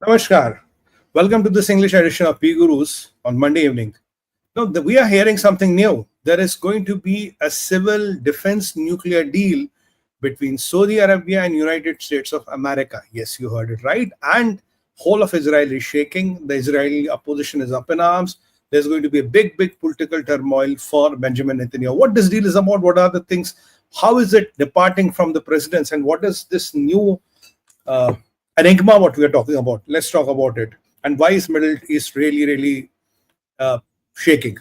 Namaskar. Welcome to this English edition of PGurus on Monday evening. Now, we are hearing something new. There is going to be a civil defense nuclear deal between Saudi Arabia and United States of America. Yes, you heard it right. And whole of Israel is shaking. The Israeli opposition is up in arms. There's going to be a big political turmoil for Benjamin Netanyahu. What this deal is about, what are the things, how is it departing from the presidents, and what is this new enigma what we are talking about? Let's talk about it. And why is Middle East really shaking?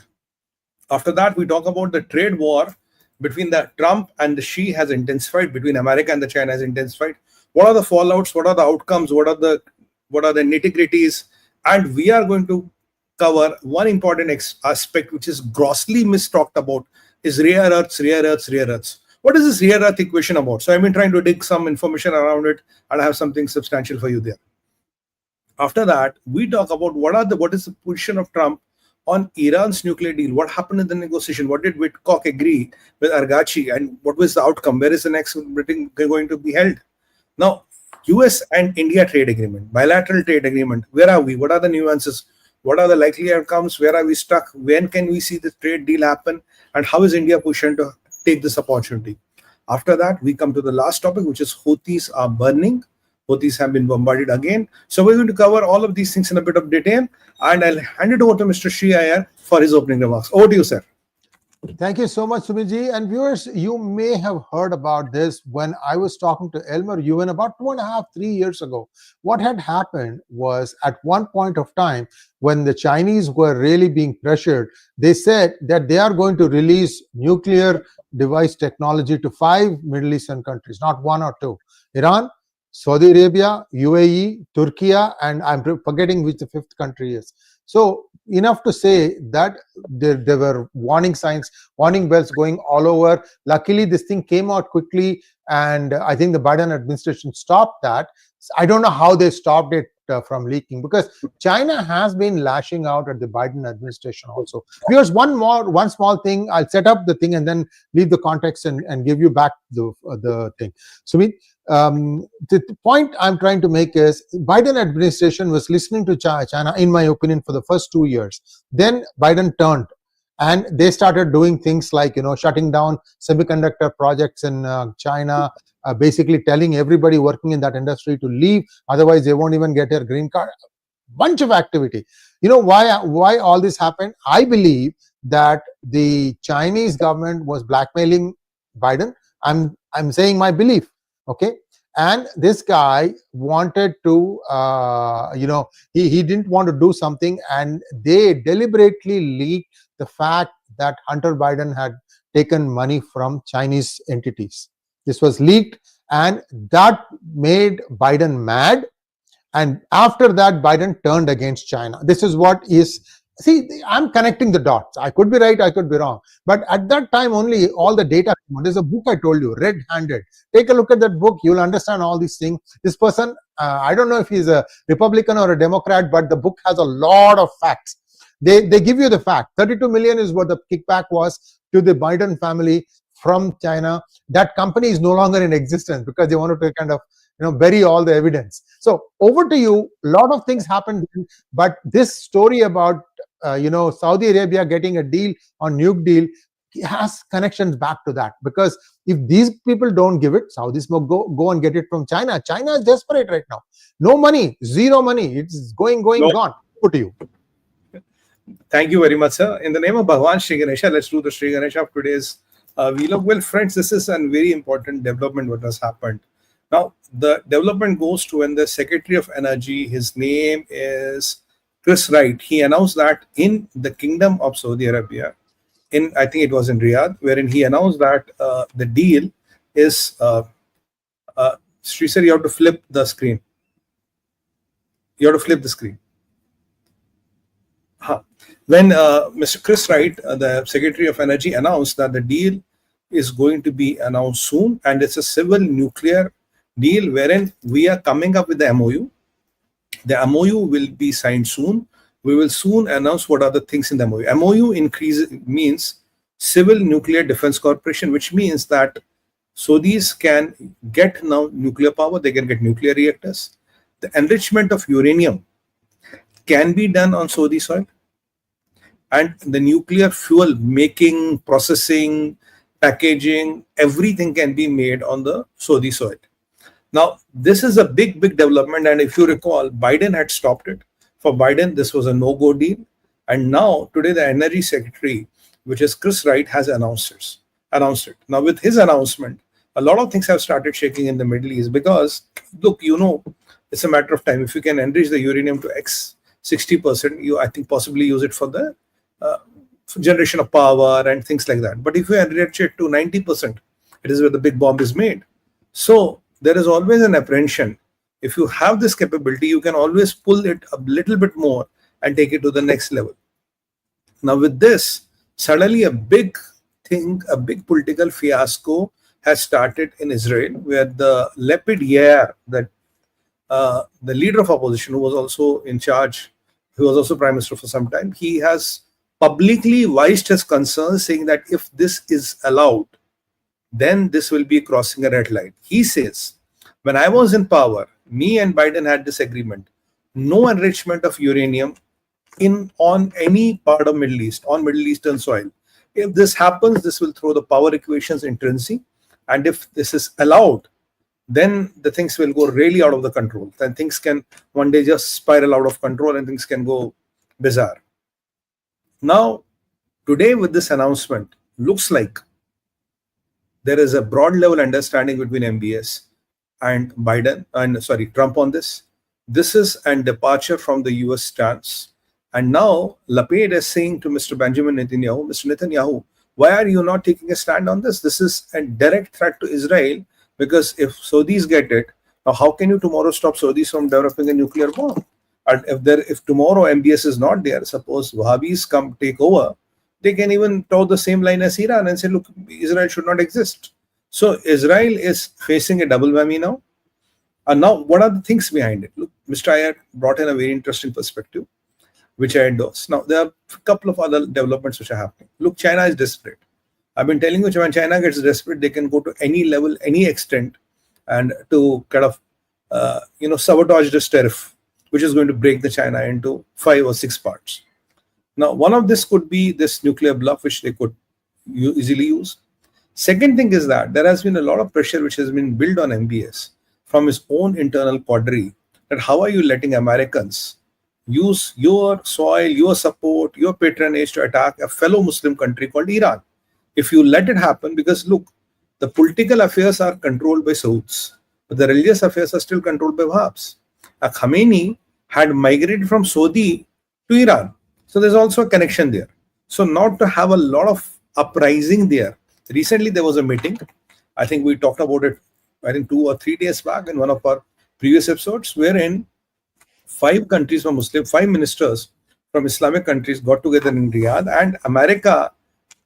After that, we talk about the trade war between the Trump and the Xi has intensified, between America and the China has intensified. What are the fallouts? What are the outcomes? What are the nitty-gritties? And we are going to cover one important aspect which is grossly mistalked about is rare earths. What is this rare earth equation about? So I've been trying to dig some information around it, and I have something substantial for you there. After that, we talk about what is the position of Trump on Iran's nuclear deal. What happened in the negotiation? What did 𝗏𝗏𝗏 agree with 𝗟𝗏𝗡, and what was the outcome? Where is the next meeting going to be held? Now, US and India trade agreement, bilateral trade agreement. Where are we? What are the nuances? What are the likely outcomes? Where are we stuck? When can we see the trade deal happen? And how is India positioned to take this opportunity? After that, we come to the last topic, which is Houthis are burning. Houthis have been bombarded again. So we're going to cover all of these things in a bit of detail, and I'll hand it over to Mr. Sree Iyer for his opening remarks. Over to you, sir. Thank you so much, Sumitji. And viewers, you may have heard about this when I was talking to 𝗟𝗡𝗻 about 2.5, 3 years ago. What had happened was, at one point of time, when the Chinese were really being pressured, they said that they are going to release nuclear device technology to 5 Middle Eastern countries, not 1 or 2. Iran, Saudi Arabia, UAE, Turkey, and I'm forgetting which the 5th country is. So enough to say that there were warning signs, warning bells going all over. Luckily, this thing came out quickly, and I think the Biden administration stopped that. I don't know how they stopped it from leaking, because China has been lashing out at the Biden administration also. Here's one small thing. I'll set up the thing and then leave the context and give you back the thing. Sumit, the point I'm trying to make is, Biden administration was listening to China, in my opinion, for the first 2 years. Then Biden turned, and they started doing things like, shutting down semiconductor projects in China, basically telling everybody working in that industry to leave, otherwise they won't even get their green card. Bunch of activity. Why all this happened? I believe that the Chinese government was blackmailing Biden. I'm saying my belief. Okay, and this guy wanted to, he didn't want to do something, and they deliberately leaked the fact that Hunter Biden had taken money from Chinese entities. This was leaked, and that made Biden mad. And after that, Biden turned against China. This is what is. See, I'm connecting the dots. I could be right, I could be wrong. But at that time, only all the data. There's a book I told you, Red Handed. Take a look at that book. You'll understand all these things. This person, I don't know if he's a Republican or a Democrat, but the book has a lot of facts. They give you the fact. 32 million is what the kickback was to the Biden family from China. That company is no longer in existence because they wanted to kind of bury all the evidence. So over to you. A lot of things happened, but this story about Saudi Arabia getting a deal on nuke deal has connections back to that, because if these people don't give it, Saudis will go and get it from China. China is desperate right now. No money, zero money. It's gone. Over to you. Thank you very much, sir. In the name of Bhagwan Sree Ganesha, let's do the Sree Ganesha of today's vlog. Well, friends, this is a very important development what has happened. Now, the development goes to when the Secretary of Energy, his name is Chris Wright, he announced that in the Kingdom of Saudi Arabia, I think it was in Riyadh, wherein he announced that the deal is, Sri sir, you have to flip the screen. When Mr. Chris Wright, the Secretary of Energy, announced that the deal is going to be announced soon, and it's a civil nuclear deal wherein we are coming up with the MOU. The MOU will be signed soon. We will soon announce what are the things in the MOU. MOU means Civil Nuclear Defense Corporation, which means that Saudis can get now nuclear power. They can get nuclear reactors. the enrichment of uranium can be done on Saudi soil, and the nuclear fuel making, processing, packaging, everything can be made on the Saudi soil. Now, this is a big development, and if you recall, Biden had stopped it. For Biden, this was a no-go deal, and now today the Energy Secretary, which is Chris Wright, has announced it. Now, with his announcement, a lot of things have started shaking in the Middle East because, look, it's a matter of time. If you can enrich the uranium to X 60%, you, I think, possibly use it for the generation of power and things like that. But if you enrich it to 90%, it is where the big bomb is made. So there is always an apprehension. If you have this capability, you can always pull it a little bit more and take it to the next level. Now with this, suddenly a big political fiasco has started in Israel, where the 𝗟𝗡𝗙 𝗟𝗡𝗙𝗥𝗚, the leader of opposition, who was also in charge, who was also prime minister for some time, he has publicly voiced his concerns, saying that if this is allowed, then this will be crossing a red line. He says, when I was in power, me and Biden had this agreement: no enrichment of uranium on any part of Middle East, on Middle Eastern soil. If this happens, this will throw the power equations in frenzy, and if this is allowed, then the things will go really out of the control. Then things can one day just spiral out of control and things can go bizarre. Now, today with this announcement, looks like there is a broad level understanding between MBS and Trump on this. This is a departure from the US stance. And now Lapid is saying to Mr. Benjamin Netanyahu, Mr. Netanyahu, why are you not taking a stand on this? This is a direct threat to Israel, because if Saudis get it, now how can you tomorrow stop Saudis from developing a nuclear bomb? And if tomorrow MBS is not there, suppose Wahhabis come take over, they can even toe the same line as Iran and say, look, Israel should not exist. So Israel is facing a double whammy now. And now, what are the things behind it? Look, Mr. Iyer brought in a very interesting perspective, which I endorse. Now, there are a couple of other developments which are happening. Look, China is desperate. I've been telling you, when China gets desperate, they can go to any level, any extent, and to kind of, sabotage this tariff, which is going to break the China into 5 or 6 parts. Now, one of this could be this nuclear bluff, which they could easily use. Second thing is that there has been a lot of pressure which has been built on MBS from his own internal quadri, that how are you letting Americans use your soil, your support, your patronage to attack a fellow Muslim country called Iran? If you let it happen, because look, the political affairs are controlled by Saudis, but the religious affairs are still controlled by Wahhabis. Khamenei had migrated from Saudi to Iran. So there's also a connection there. So not to have a lot of uprising there. Recently there was a meeting. I think we talked about it, 2 or 3 days back in one of our previous episodes, wherein 5 countries from Muslim, 5 ministers from Islamic countries got together in Riyadh, and America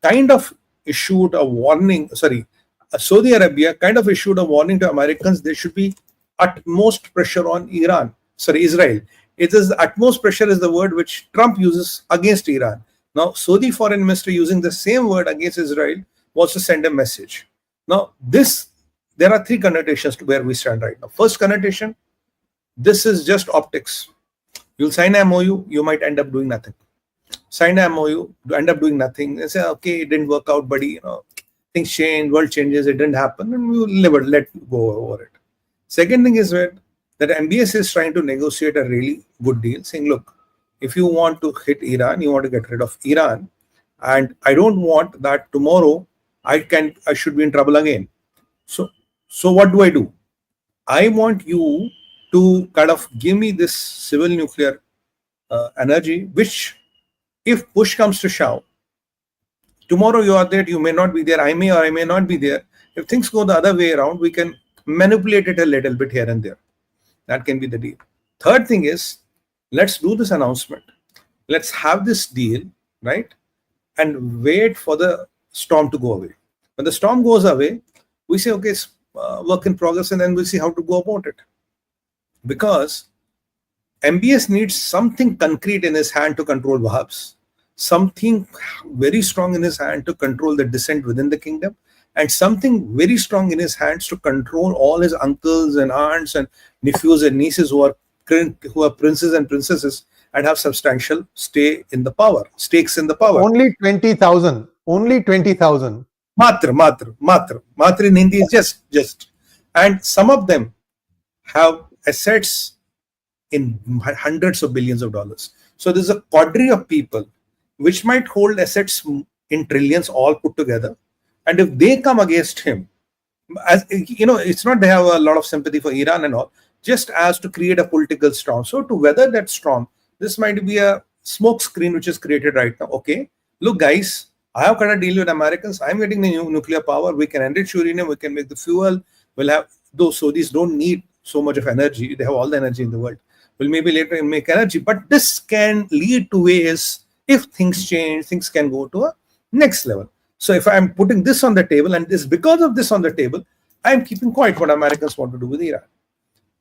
kind of issued a warning, Saudi Arabia kind of issued a warning to Americans. There should be utmost pressure on Israel. It is utmost pressure is the word which Trump uses against Iran. Now, Saudi foreign minister using the same word against Israel was to send a message. Now, there are 3 connotations to where we stand right now. First connotation, this is just optics. You'll sign an MOU, you might end up doing nothing. Sign an MOU, end up doing nothing, and say, okay, it didn't work out, buddy. Things change, world changes, it didn't happen, and we will let go over it. Second thing is that MBS is trying to negotiate a really good deal, saying, look, if you want to hit Iran, you want to get rid of Iran, and I don't want that tomorrow I should be in trouble again. So what do? I want you to kind of give me this civil nuclear energy, which, if push comes to shove, tomorrow you are there, you may not be there, I may or I may not be there. If things go the other way around, we can manipulate it a little bit here and there. That can be the deal. Third thing is, let's do this announcement. Let's have this deal, right? And wait for the storm to go away. When the storm goes away, we say, okay, it's work in progress, and then we'll see how to go about it. Because MBS needs something concrete in his hand to control Wahhabis, something very strong in his hand to control the dissent within the kingdom, and something very strong in his hands to control all his uncles and aunts and nephews and nieces who are princes and princesses and have substantial stakes in the power. Only 20,000. Only 20,000. Matra in Hindi is just. And some of them have assets in hundreds of billions of dollars. So there's a cadre of people which might hold assets in trillions all put together. And if they come against him, as you know, it's not they have a lot of sympathy for Iran and all, just as to create a political storm. So to weather that storm, this might be a smoke screen which is created right now. Okay, look guys, I have got a deal with Americans. I'm getting the new nuclear power. We can enrich uranium. We can make the fuel. We'll have those. So these don't need so much of energy. They have all the energy in the world. We'll maybe later make energy. But this can lead to ways, if things change, things can go to a next level. So if I'm putting this on the table, and this because of this on the table, I'm keeping quiet what Americans want to do with Iran.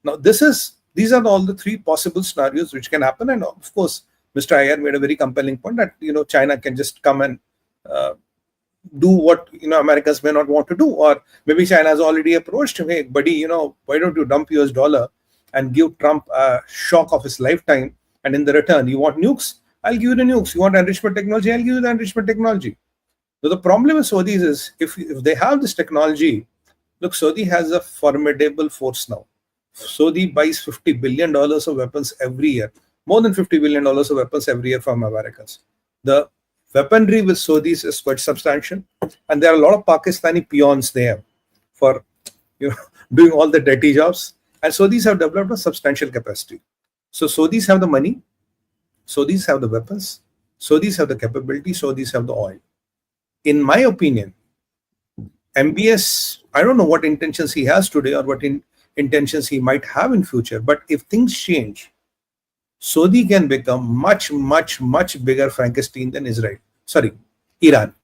Now, these are all the three possible scenarios which can happen. And of course, Mr. Iyer made a very compelling point that, China can just come and do what, Americans may not want to do. Or maybe China has already approached him, hey, buddy, why don't you dump US dollar and give Trump a shock of his lifetime? And in the return, you want nukes? I'll give you the nukes. You want enrichment technology? I'll give you the enrichment technology. So the problem with Saudis is if they have this technology, look, Saudi has a formidable force now. Saudi buys $50 billion of weapons every year, more than $50 billion of weapons every year from Americans. The weaponry with Saudis is quite substantial, and there are a lot of Pakistani peons there for doing all the dirty jobs. And Saudis have developed a substantial capacity. So Saudis have the money, Saudis have the weapons, Saudis have the capability, Saudis have the oil. In my opinion, MBS, I don't know what intentions he has today or what intentions he might have in future, but if things change, Saudi can become much bigger Frankenstein than Iran.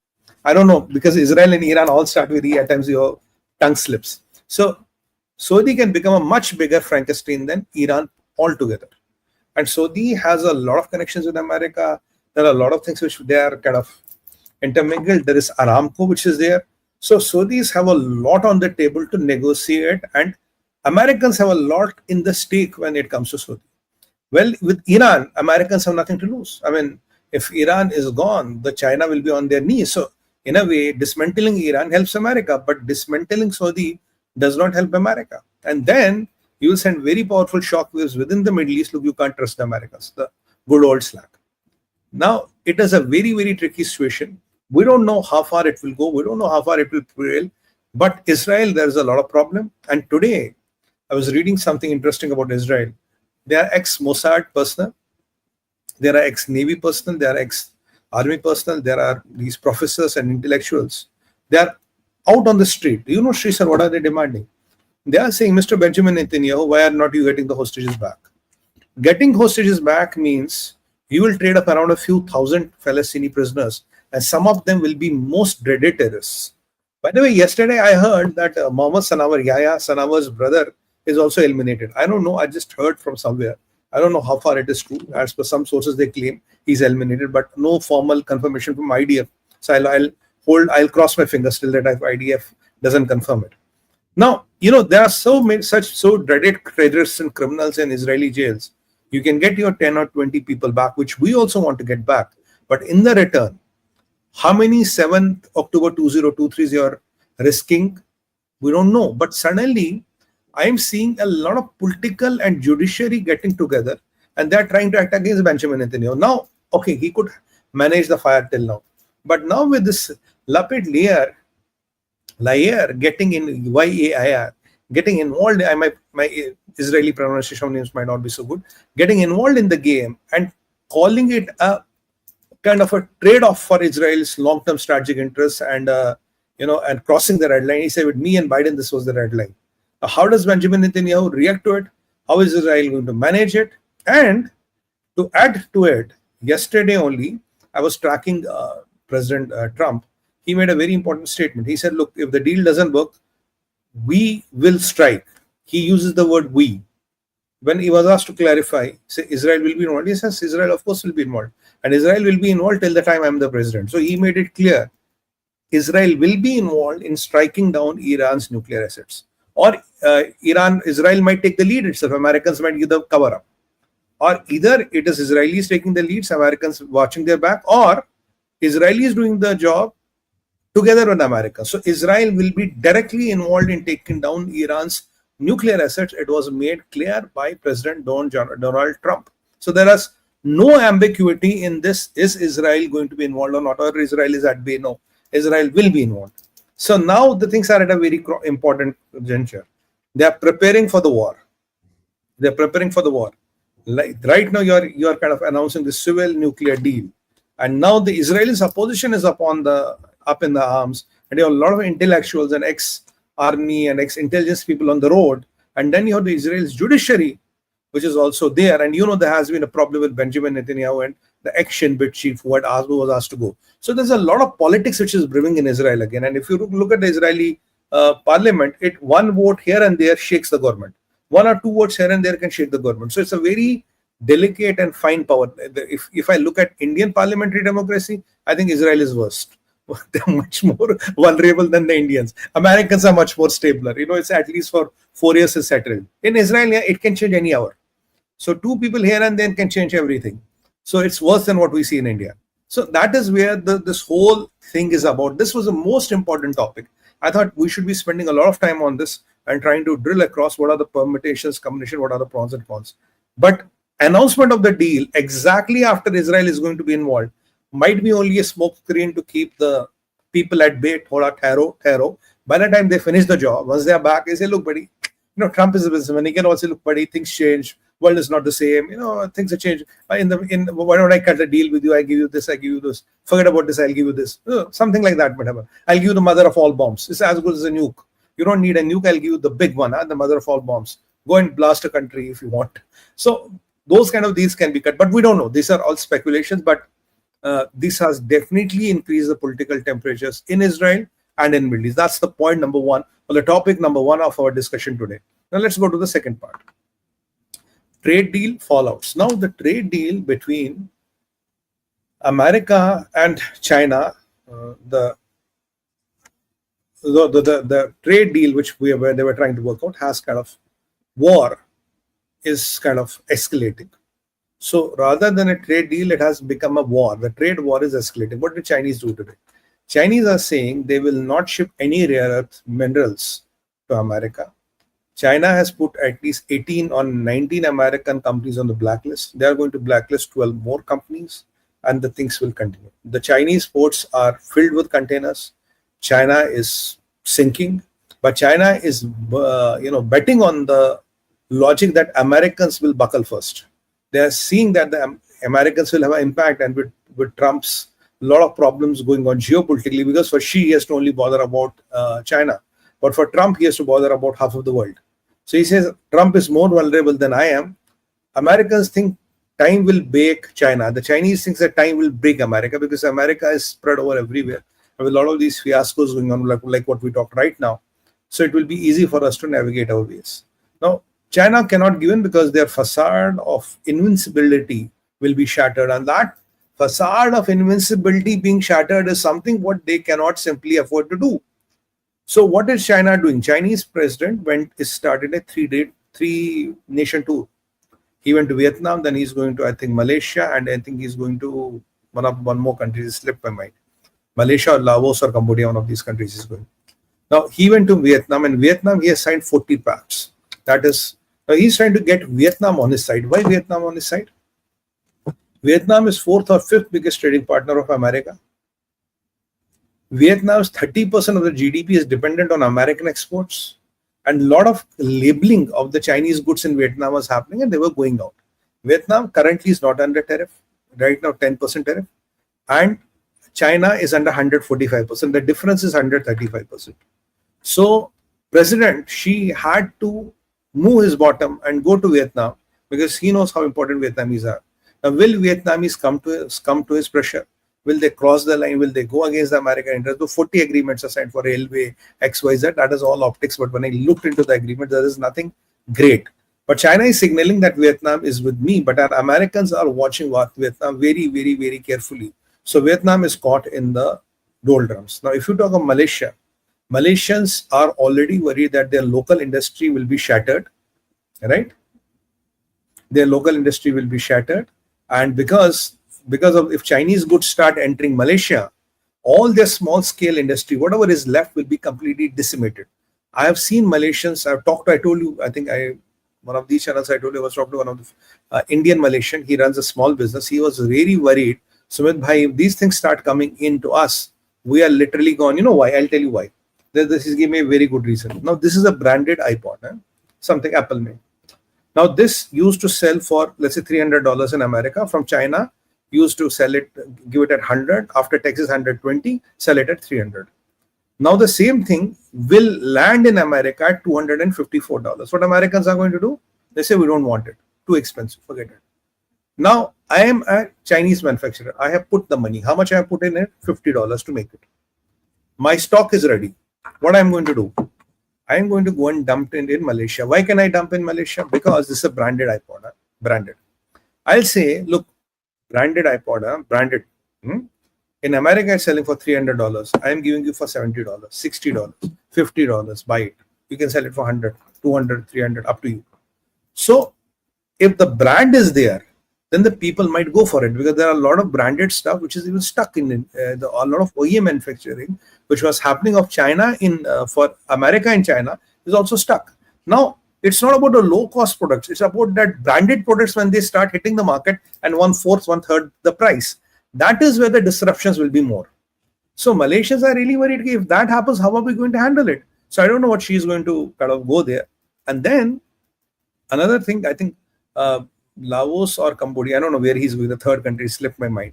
I don't know, because Israel and Iran all start with E, at times your tongue slips. So Saudi can become a much bigger Frankenstein than Iran altogether. And Saudi has a lot of connections with America. There are a lot of things which they are kind of intermingled. There is Aramco, which is there. So Saudis have a lot on the table to negotiate, and Americans have a lot in the stake when it comes to Saudi. Well, with Iran, Americans have nothing to lose. I mean, if Iran is gone, the China will be on their knees. So in a way, dismantling Iran helps America, but dismantling Saudi does not help America. And then you will send very powerful shock waves within the Middle East. Look, you can't trust the Americans, the good old slack. Now, it is a very, very tricky situation. We don't know how far it will go. We don't know how far it will prevail. But Israel, there is a lot of problem. And today, I was reading something interesting about Israel. They are ex-Mossad personnel. There are ex-Navy personnel. There are ex-Army personnel. There are these professors and intellectuals. They are out on the street. You know, Sree sir, what are they demanding? They are saying, Mr. Benjamin Netanyahu, why are not you getting the hostages back? Getting hostages back means you will trade up around a few thousand Palestinian prisoners, and some of them will be most dreaded terrorists. By the way, yesterday I heard that Mohammed Sanawar, Yahya Sanawwar's brother, is also eliminated. I don't know. I just heard from somewhere. I don't know how far it is true. As per some sources, they claim he's eliminated, but no formal confirmation from IDF. So I'll cross my fingers till that IDF doesn't confirm it. Now, there are so dreaded terrorists and criminals in Israeli jails. You can get your 10 or 20 people back, which we also want to get back. But in the return, how many 7th October 2023s you're risking? We don't know. But suddenly, I'm seeing a lot of political and judiciary getting together, and they're trying to act against Benjamin Netanyahu. Now, okay, he could manage the fire till now. But now with this 𝗟𝗡𝗙 𝗟𝗏 getting in, YAIR, getting involved, my Israeli pronunciation names might not be so good, getting involved in the game and calling it a kind of a trade-off for Israel's long-term strategic interests and, and crossing the red line. He said, with me and Biden, this was the red line. How does Benjamin Netanyahu react to it? How is Israel going to manage it? And to add to it, yesterday only, I was tracking President Trump. He made a very important statement. He said, look, if the deal doesn't work, we will strike. He uses the word we. When he was asked to clarify, say Israel will be involved. He says Israel, of course, will be involved. And Israel will be involved till the time I'm the president. So he made it clear. Israel will be involved in striking down Iran's nuclear assets. Or Israel might take the lead itself. Americans might give the cover up. Or either it is Israelis taking the leads, Americans watching their back, or Israelis doing the job together with America. So Israel will be directly involved in taking down Iran's nuclear assets. It was made clear by President Donald Trump. So there is no ambiguity in this. Is Israel going to be involved or not? Or Israel is at bay? No, Israel will be involved. So now the things are at a very important juncture. They are preparing for the war. They are preparing for the war. Like right now, you are kind of announcing the civil nuclear deal, and now the Israelis' opposition is up in the arms, and you have a lot of intellectuals and ex-army and ex-intelligence people on the road, and then you have the Israel's judiciary, which is also there, and there has been a problem with Benjamin Netanyahu and the 𝗥𝗘𝗙𝗏 chief who was asked to go. So there's a lot of politics which is brewing in Israel again, and if you look at the Israeli parliament, one vote here and there shakes the government. 1 or 2 votes here and there can shake the government. So it's a very delicate and fine power. If I look at Indian parliamentary democracy, I think Israel is worst. They're much more vulnerable than the Indians. Americans are much more stabler. It's at least for 4 years is settled. In Israel, yeah, it can change any hour. So 2 people here and there can change everything. So it's worse than what we see in India. So that is where this whole thing is about. This was the most important topic. I thought we should be spending a lot of time on this and trying to drill across what are the permutations, combination, what are the pros and cons. But announcement of the deal exactly after Israel is going to be involved might be only a smoke screen to keep the people at bay, 𝗨𝗨𝗨. By the time they finish the job, once they are back, they say, look, buddy, Trump is a businessman. He can also look, buddy, things change. World is not the same. Things have changed. Why don't I cut a deal with you? I give you this, I give you this. Forget about this, I'll give you this. Something like that, whatever. I'll give you the mother of all bombs. It's as good as a nuke. You don't need a nuke. I'll give you the big one, the mother of all bombs. Go and blast a country if you want. So those kind of deals can be cut, but we don't know. These are all speculations, but this has definitely increased the political temperatures in Israel and in Middle East. That's the point number 1, or the topic number 1 of our discussion today. Now let's go to the second part. Trade deal fallouts. Now the trade deal between America and China, the trade deal which they were trying to work out has kind of is kind of escalating. So rather than a trade deal, it has become a war. The trade war is escalating. What did Chinese do today? Chinese are saying they will not ship any rare earth minerals to America. China has put at least 18 or 19 American companies on the blacklist. They are going to blacklist 12 more companies, and the things will continue. The Chinese ports are filled with containers. China is sinking, but China is betting on the logic that Americans will buckle first. They are seeing that the Americans will have an impact, and with Trump's a lot of problems going on geopolitically, because for Xi, he has to only bother about China, but for Trump, he has to bother about half of the world. So he says Trump is more vulnerable than I am. Americans think time will break China. The Chinese think that time will break America, because America is spread over everywhere. With a lot of these fiascos going on, like what we talked right now. So it will be easy for us to navigate our ways. Now, China cannot give in because their facade of invincibility will be shattered. And that facade of invincibility being shattered is something what they cannot simply afford to do. So what is China doing? Chinese president started a 3-nation tour. He went to Vietnam, then he's going to, I think, Malaysia, and I think he's going to one more country. It slipped my mind. Malaysia or Laos or Cambodia, one of these countries is going. Now, he went to Vietnam, and Vietnam, he has signed 40 pacts. That is, he's trying to get Vietnam on his side. Why Vietnam on his side? Vietnam is 4th or 5th biggest trading partner of America. Vietnam's 30% of the GDP is dependent on American exports, and a lot of labeling of the Chinese goods in Vietnam was happening, and they were going out. Vietnam currently is not under tariff. Right now, 10% tariff. And China is under 145%. The difference is 135%. So President Xi had to move his bottom and go to Vietnam, because he knows how important Vietnamese are. Now, will Vietnamese come to his pressure? Will they cross the line? Will they go against the American interests? The 40 agreements are signed for railway, XYZ. That is all optics. But when I looked into the agreement, there is nothing great. But China is signaling that Vietnam is with me. But our Americans are watching Vietnam very, very, very carefully. So Vietnam is caught in the doldrums. Now, if you talk of Malaysia, Malaysians are already worried that their local industry will be shattered, right? Their local industry will be shattered, and because of if Chinese goods start entering Malaysia, all their small scale industry, whatever is left, will be completely decimated. I have seen Malaysians. I told you, I think one of these channels I told you, I was talking to one of the Indian Malaysian. He runs a small business. He was really worried. Sumit bhai, if these things start coming into us, we are literally gone. You know why? I'll tell you why. This is giving me a very good reason. Now, this is a branded iPod, something Apple made. Now, this used to sell for, let's say, $300 in America. From China, used to sell it, give it at 100. After taxes, 120, sell it at 300. Now, the same thing will land in America at $254. What Americans are going to do? They say, we don't want it. Too expensive. Forget it. Now, I am a Chinese manufacturer. I have put the money. How much I have put in it? $50 to make it. My stock is ready. What I'm going to do? I'm going to go and dump it in Malaysia. Why can I dump in Malaysia? Because this is a branded iPod. Branded. I'll say, look, branded iPod, branded. In America, it's selling for $300. I am giving you for $70, $60, $50. Buy it. You can sell it for 100, 200, 300, up to you. So, if the brand is there, then the people might go for it, because there are a lot of branded stuff which is even stuck in a lot of OEM manufacturing, which was happening of China for America and China, is also stuck. Now, it's not about the low cost products. It's about that branded products when they start hitting the market and 1/4, 1/3 the price. That is where the disruptions will be more. So Malaysians are really worried, if that happens, how are we going to handle it? So I don't know what she's going to kind of go there. And then another thing, I think Laos or Cambodia, I don't know where he's going, the third country slipped my mind.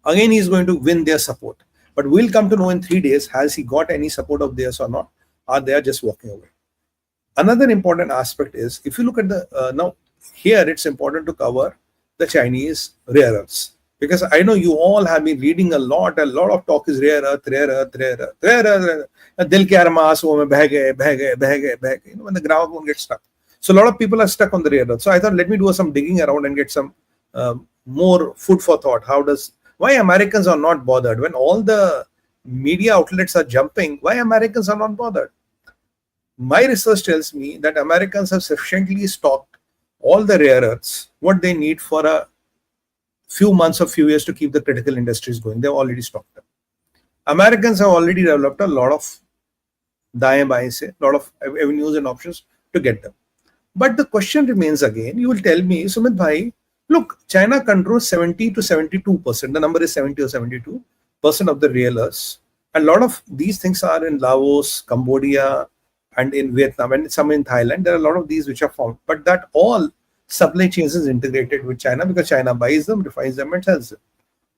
Again, he's going to win their support. But we'll come to know in 3 days, has he got any support of theirs or not? Or they are just walking away? Another important aspect is, if you look at the, now here it's important to cover the Chinese rare earths. Because I know you all have been reading a lot of talk is rare earth. Dil ke armaas wo mein beh gaye. You know, when the ground won't get stuck. So a lot of people are stuck on the rare earth. So I thought, let me do some digging around and get some more food for thought. Why Americans are not bothered? When all the media outlets are jumping, why Americans are not bothered? My research tells me that Americans have sufficiently stocked all the rare earths, what they need for a few months or few years to keep the critical industries going. They've already stocked them. Americans have already developed a lot of 𝗤𝗍𝗍, a lot of avenues and options to get them. But the question remains again, you will tell me, Sumit bhai, look, China controls 70 to 72%. The number is 70 or 72% of the rare earths. And a lot of these things are in Laos, Cambodia, and in Vietnam, and some in Thailand. There are a lot of these which are found. But that all supply chains is integrated with China, because China buys them, refines them, and sells them.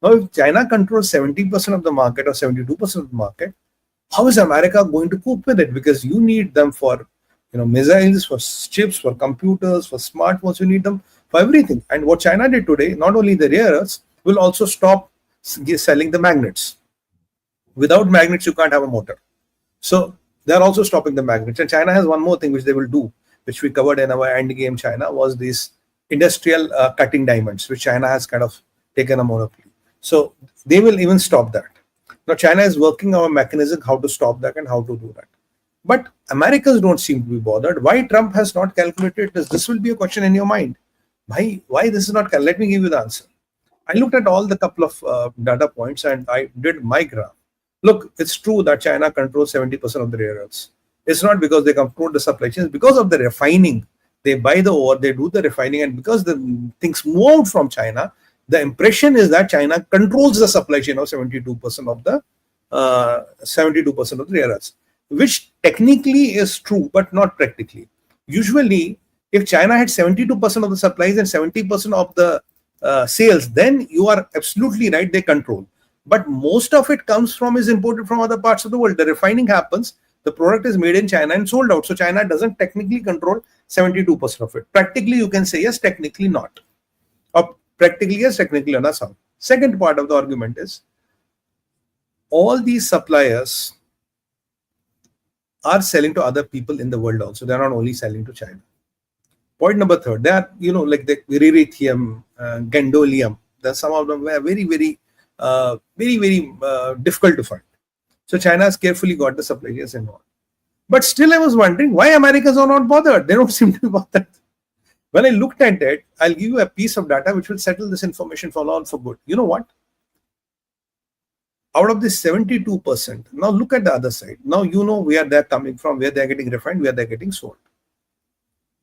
Now, if China controls 70% of the market or 72% of the market, how is America going to cope with it? Because you need them for, missiles, for chips, for computers, for smartphones. You need them for everything. And what China did today, not only the rare earths, will also stop selling the magnets. Without magnets, you can't have a motor. So they are also stopping the magnets. And China has one more thing which they will do, which we covered in our end game China, was these industrial cutting diamonds, which China has kind of taken a monopoly. So they will even stop that. Now China is working on a mechanism how to stop that and how to do that. But Americans don't seem to be bothered. Why Trump has not calculated this? This will be a question in your mind. Why this is not calculated? Let me give you the answer. I looked at all the couple of data points and I did my graph. Look, it's true that China controls 70% of the rare earths. It's not because they control the supply chains, because of the refining. They buy the ore, they do the refining, and because the things move from China, the impression is that China controls the supply chain of 72% of the rare earths, which technically is true, but not practically. Usually, if China had 72% of the supplies and 70% of the sales, then you are absolutely right, they control. But most of it is imported from other parts of the world. The refining happens, the product is made in China and sold out. So China doesn't technically control 72% of it. Practically, you can say yes, technically not. Or practically yes, technically not. Second part of the argument is, all these suppliers are selling to other people in the world also. They're not only selling to China. Point number third, they are, like the 𝗏𝗏𝗏, gadolinium. Some of them were very, very very difficult to find. So China has carefully got the supply chains involved. But still I was wondering why Americans are not bothered. They don't seem to be bothered. When I looked at it, I'll give you a piece of data which will settle this information for all and for good. You know what? Out of this 72%, now look at the other side. Now you know where they're coming from, where they're getting refined, where they're getting sold.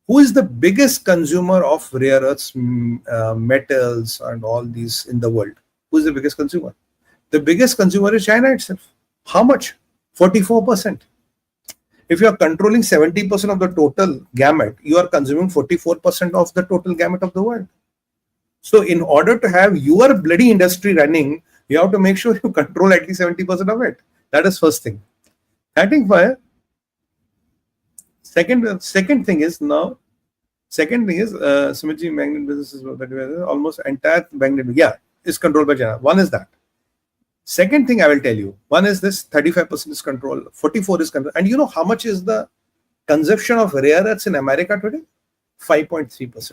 Who is the biggest consumer of rare earths, metals, and all these in the world? Who is the biggest consumer? The biggest consumer is China itself. How much? 44%. If you are controlling 70% of the total gamut, you are consuming 44% of the total gamut of the world. So in order to have your bloody industry running, you have to make sure you control at least 70% of it. That is first thing. Second thing is Sumitji magnet business is almost entire magnet is controlled by China. One is that. Second thing I will tell you, one is this 35% is controlled, 44 is controlled. And you know how much is the consumption of rare earths in America today? 5.3%.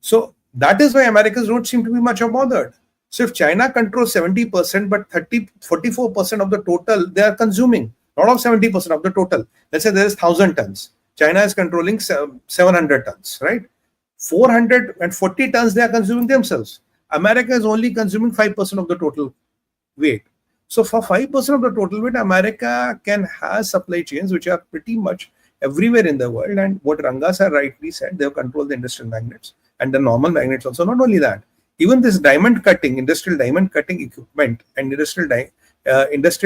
So that is why Americans don't seem to be much bothered. So if China controls 70%, but 44% of the total they are consuming, not of 70% of the total. Let's say there is 1,000 tons. China is controlling 700 tons, right? 440 tons they are consuming themselves. America is only consuming 5% of the total weight. So for 5% of the total weight, America can have supply chains which are pretty much everywhere in the world. And what Ranga sir rightly said, they have controlled the industrial magnets and the normal magnets also. Not only that, even this industrial diamond cutting equipment and industrial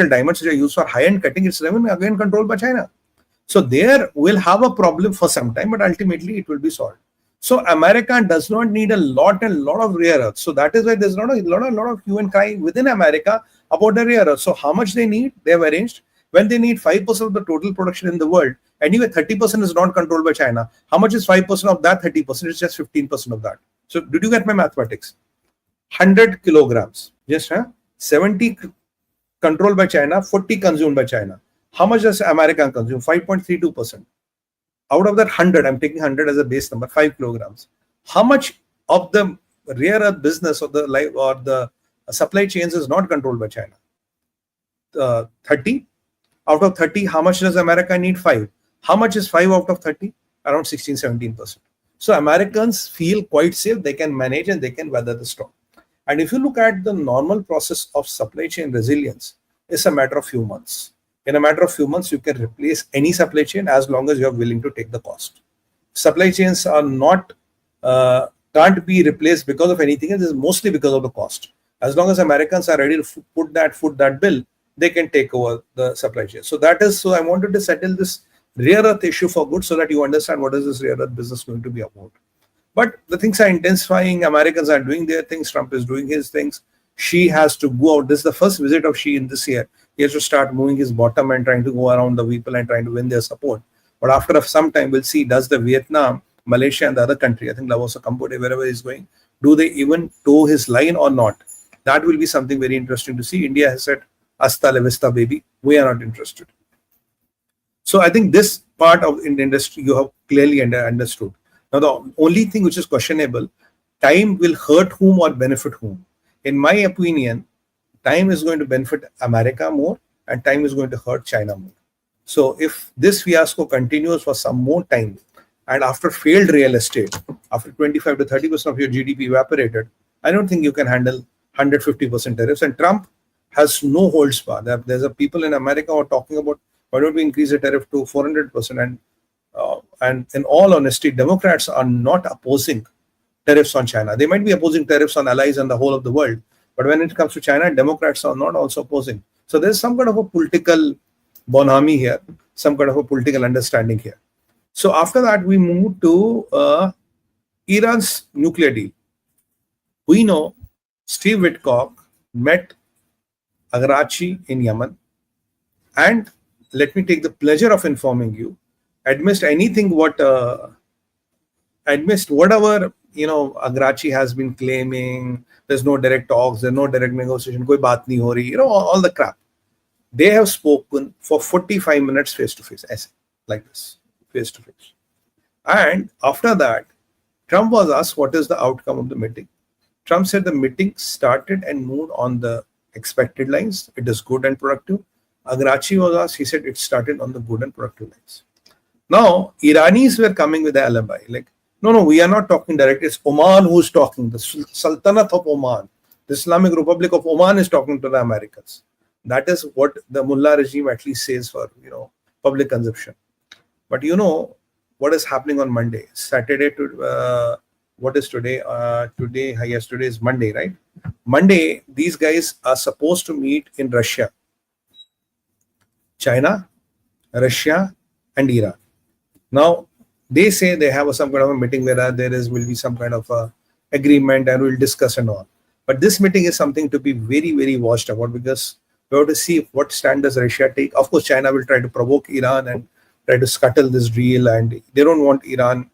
diamonds which are used for high-end cutting, it's again controlled by China. So there will have a problem for some time, but ultimately it will be solved. So America does not need a lot of rare earths. So that is why there's not a lot of hue and cry within America about the rare earths. So how much they need, they have arranged. When they need 5% of the total production in the world, anyway 30% is not controlled by China. How much is 5% of that? 30% is just 15% of that. So did you get my mathematics? 100 kilograms, just 70 controlled by China, 40 consumed by China. How much does America consume? 5.32%. Out of that 100, I'm taking 100 as a base number, 5 kilograms. How much of the rare earth business or the supply chains is not controlled by China? 30. Out of 30, how much does America need? 5. How much is 5 out of 30? Around 16-17%. So Americans feel quite safe. They can manage and they can weather the storm. And if you look at the normal process of supply chain resilience, it's a matter of few months. In a matter of few months, you can replace any supply chain as long as you are willing to take the cost. Supply chains are not, can't be replaced because of anything else. It's mostly because of the cost. As long as Americans are ready to foot that bill, they can take over the supply chain. So I wanted to settle this rare earth issue for good so that you understand what is this rare earth business going to be about. But the things are intensifying. Americans are doing their things. Trump is doing his things. Xi has to go out. This is the first visit of Xi in this year. He has to start moving his bottom and trying to go around the people and trying to win their support. But after some time, we'll see, does the Vietnam, Malaysia and the other country, I think Laos or Cambodia, wherever he's going, do they even toe his line or not? That will be something very interesting to see. India has said, hasta la vista, baby. We are not interested. So I think this part of in the industry you have clearly understood. Now, the only thing which is questionable, time will hurt whom or benefit whom. In my opinion, time is going to benefit America more and time is going to hurt China more. So if this fiasco continues for some more time and after failed real estate, after 25 to 30% of your GDP evaporated, I don't think you can handle 150% tariffs. And Trump has no holds bar. There's a people in America who are talking about why don't we increase the tariff to 400%? And in all honesty, Democrats are not opposing tariffs on China. They might be opposing tariffs on allies and the whole of the world. But when it comes to China, Democrats are not also opposing. So there's some kind of a political bonhomie here, some kind of a political understanding here. So after that, we move to Iran's nuclear deal. We know Steve Witkoff met 𝗥𝗘𝗙𝗥𝗏 in Yemen. And let me take the pleasure of informing you, amidst whatever, 𝗥𝗘𝗙𝗥𝗏 has been claiming, there's no direct talks, there's no direct negotiation, koi baat nahi ho rahi, all the crap. They have spoken for 45 minutes face to face, like this, face to face. And after that, Trump was asked what is the outcome of the meeting. Trump said the meeting started and moved on the expected lines. It is good and productive. 𝗥𝗚𝗡 was asked. He said it started on the good and productive lines. Now, Iranis were coming with the alibi. Like, no, we are not talking direct. It's Oman who's talking. The Sultanate of Oman, the Islamic Republic of Oman is talking to the Americans. That is what the Mullah regime at least says for, public consumption. But what is happening on Monday? Saturday to what is today? Yesterday is Monday, right? Monday, these guys are supposed to meet in Russia, China, Russia, and Iran. Now, they say they have some kind of a meeting where will be some kind of a agreement and we'll discuss and all. But this meeting is something to be very, very watched about, because we have to see what stand does Russia take. Of course, China will try to provoke Iran and try to scuttle this deal, and they don't want Iran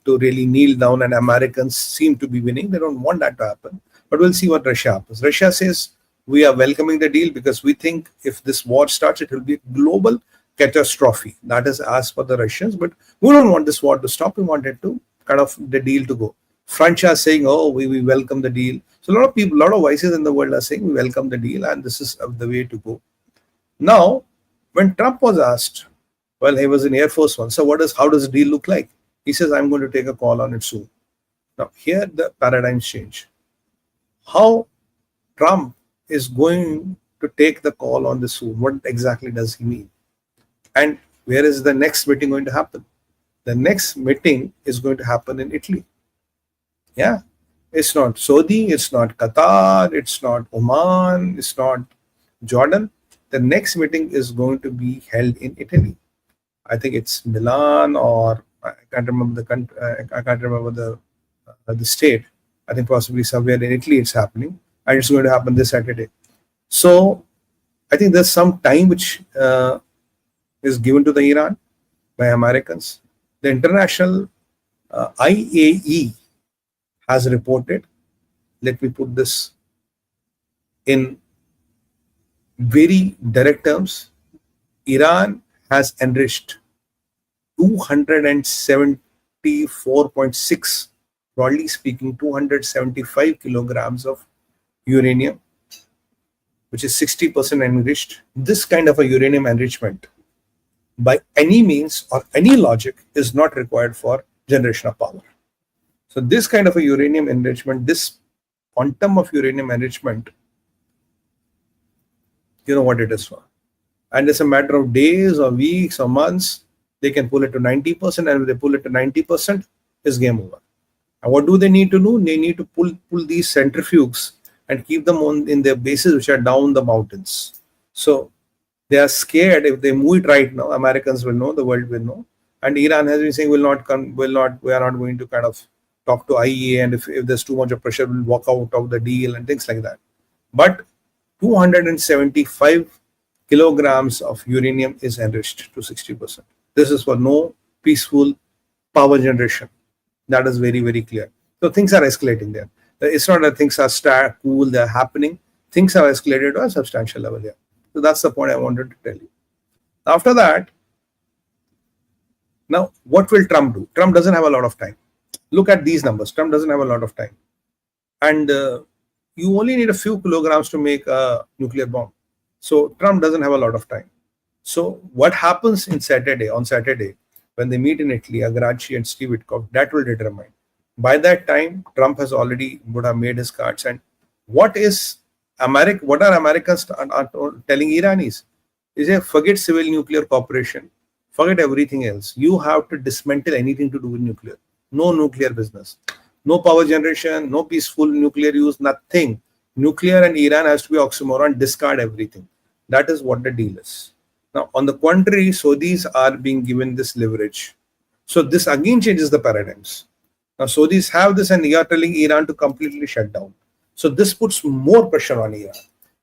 to really kneel down, and Americans seem to be winning. They don't want that to happen. But we'll see what Russia happens. Russia says we are welcoming the deal because we think if this war starts, it will be a global catastrophe. That is asked for the Russians, but we don't want this war to stop. We want it to the deal to go. French are saying, oh, we welcome the deal. So a lot of people, a lot of voices in the world are saying we welcome the deal and this is the way to go. Now, when Trump was asked, well, he was in Air Force One, so how does the deal look like? He says, I'm going to take a call on it soon. Now, here the paradigms change. How Trump is going to take the call on this soon? What exactly does he mean? And where is the next meeting going to happen? The next meeting is going to happen in Italy. Yeah, it's not Saudi, it's not Qatar, it's not Oman, it's not Jordan. The next meeting is going to be held in Italy. I think it's Milan, or I can't remember the country. I can't remember the state. I think possibly somewhere in Italy it's happening, and it's going to happen this Saturday. So I think there's some time which is given to the Iran by Americans. The international IAE has reported, let me put this in very direct terms, Iran has enriched 274.6, broadly speaking, 275 kilograms of uranium, which is 60% enriched. This kind of a uranium enrichment, by any means or any logic, is not required for generation of power. So this kind of a uranium enrichment, this quantum of uranium enrichment, you know what it is for. And it's a matter of days or weeks or months, they can pull it to 90%, and if they pull it to 90%, it's game over. And what do they need to do? They need to pull these centrifuges and keep them in their bases, which are down the mountains. So they are scared if they move it right now, Americans will know, the world will know. And Iran has been saying we are not going to talk to IEA, and if there's too much of pressure, we'll walk out of the deal and things like that. But 275 kilograms of uranium is enriched to 60%. This is for no peaceful power generation. That is very, very clear. So things are escalating there. It's not that things are cool, they're happening. Things are escalated to a substantial level here. So that's the point I wanted to tell you. After that, now what will Trump do? Trump doesn't have a lot of time. Look at these numbers. Trump doesn't have a lot of time. And you only need a few kilograms to make a nuclear bomb. So Trump doesn't have a lot of time. So what happens on Saturday, when they meet in Italy, 𝗥𝗚𝗡 and Sree Iyer, that will determine. By that time, Trump would have made his cards. And what are Americans telling Iranis? Is forget civil nuclear cooperation, forget everything else. You have to dismantle anything to do with nuclear. No nuclear business, no power generation, no peaceful nuclear use, nothing. Nuclear and Iran has to be oxymoron, discard everything. That is what the deal is. Now, on the contrary, Saudis are being given this leverage. So this again changes the paradigms. Now, Saudis have this, and they are telling Iran to completely shut down. So this puts more pressure on Iran.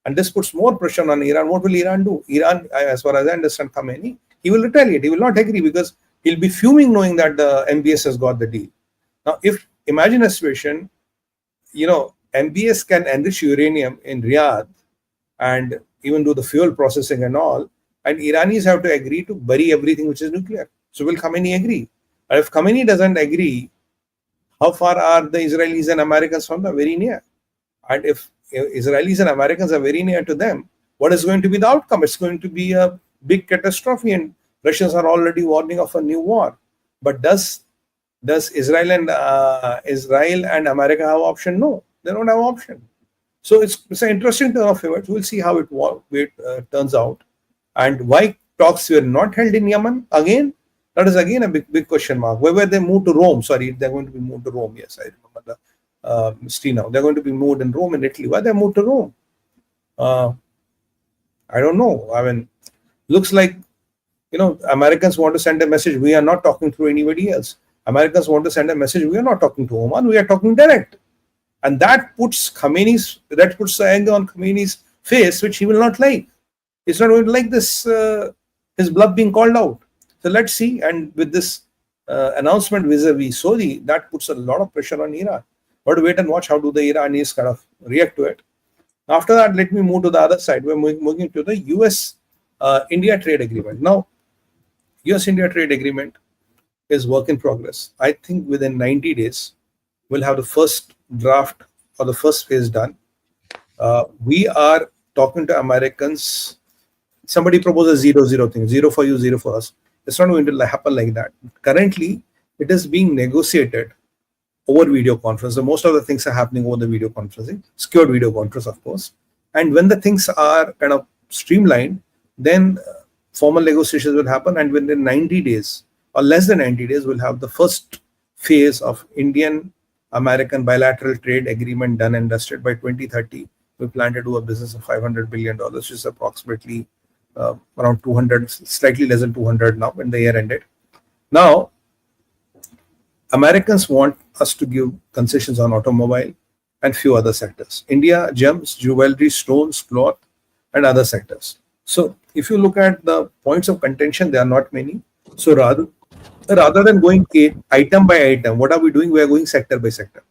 And this puts more pressure on Iran. What will Iran do? Iran, as far as I understand, Khamenei, he will retaliate. He will not agree because he'll be fuming knowing that the MBS has got the deal. Now, imagine a situation, MBS can enrich uranium in Riyadh and even do the fuel processing and all, and Iranis have to agree to bury everything which is nuclear. So will Khamenei agree? And if Khamenei doesn't agree, How far are the Israelis and Americans from them? Very near. And if Israelis and Americans are very near to them, what is going to be the outcome? It's going to be a big catastrophe, and Russians are already warning of a new war. But does Israel and America have option? No, they don't have option. So it's an interesting turn of events. We'll see how it turns out, and why talks were not held in Yemen again. That is again a big question mark. Where they moved to Rome? Sorry, they're going to be moved to Rome. Yes, I remember the history now. They're going to be moved in Rome and Italy. Why they moved to Rome? I don't know. I mean, looks like, Americans want to send a message. We are not talking to anybody else. Americans want to send a message. We are not talking to Oman. We are talking direct. And that puts the anger on Khomeini's face, which he will not like. He's not going to like this, his bluff being called out. So let's see. And with this announcement vis-a-vis Saudi, that puts a lot of pressure on Iran. But wait and watch how do the Iranis kind of react to it. After that, let me move to the other side. We're moving to the US-India trade agreement. Now, US-India trade agreement is work in progress. I think within 90 days, we'll have the first draft or the first phase done. We are talking to Americans. Somebody proposed a 0-0 thing, 0 for you, 0 for us. It's not going to happen like that. Currently, it is being negotiated over video conference. So most of the things are happening over the video conferencing, secured video conference, of course. And when the things are kind of streamlined, then formal negotiations will happen. And within 90 days or less than 90 days, we'll have the first phase of Indian-American bilateral trade agreement done and dusted. By 2030. We plan to do a business of $500 billion, which is approximately around 200, slightly less than 200 now when the year ended. Now, Americans want us to give concessions on automobile and few other sectors. India, gems, jewelry, stones, cloth, and other sectors. So if you look at the points of contention, there are not many. So rather than going item by item, what are we doing? We are going sector by sector.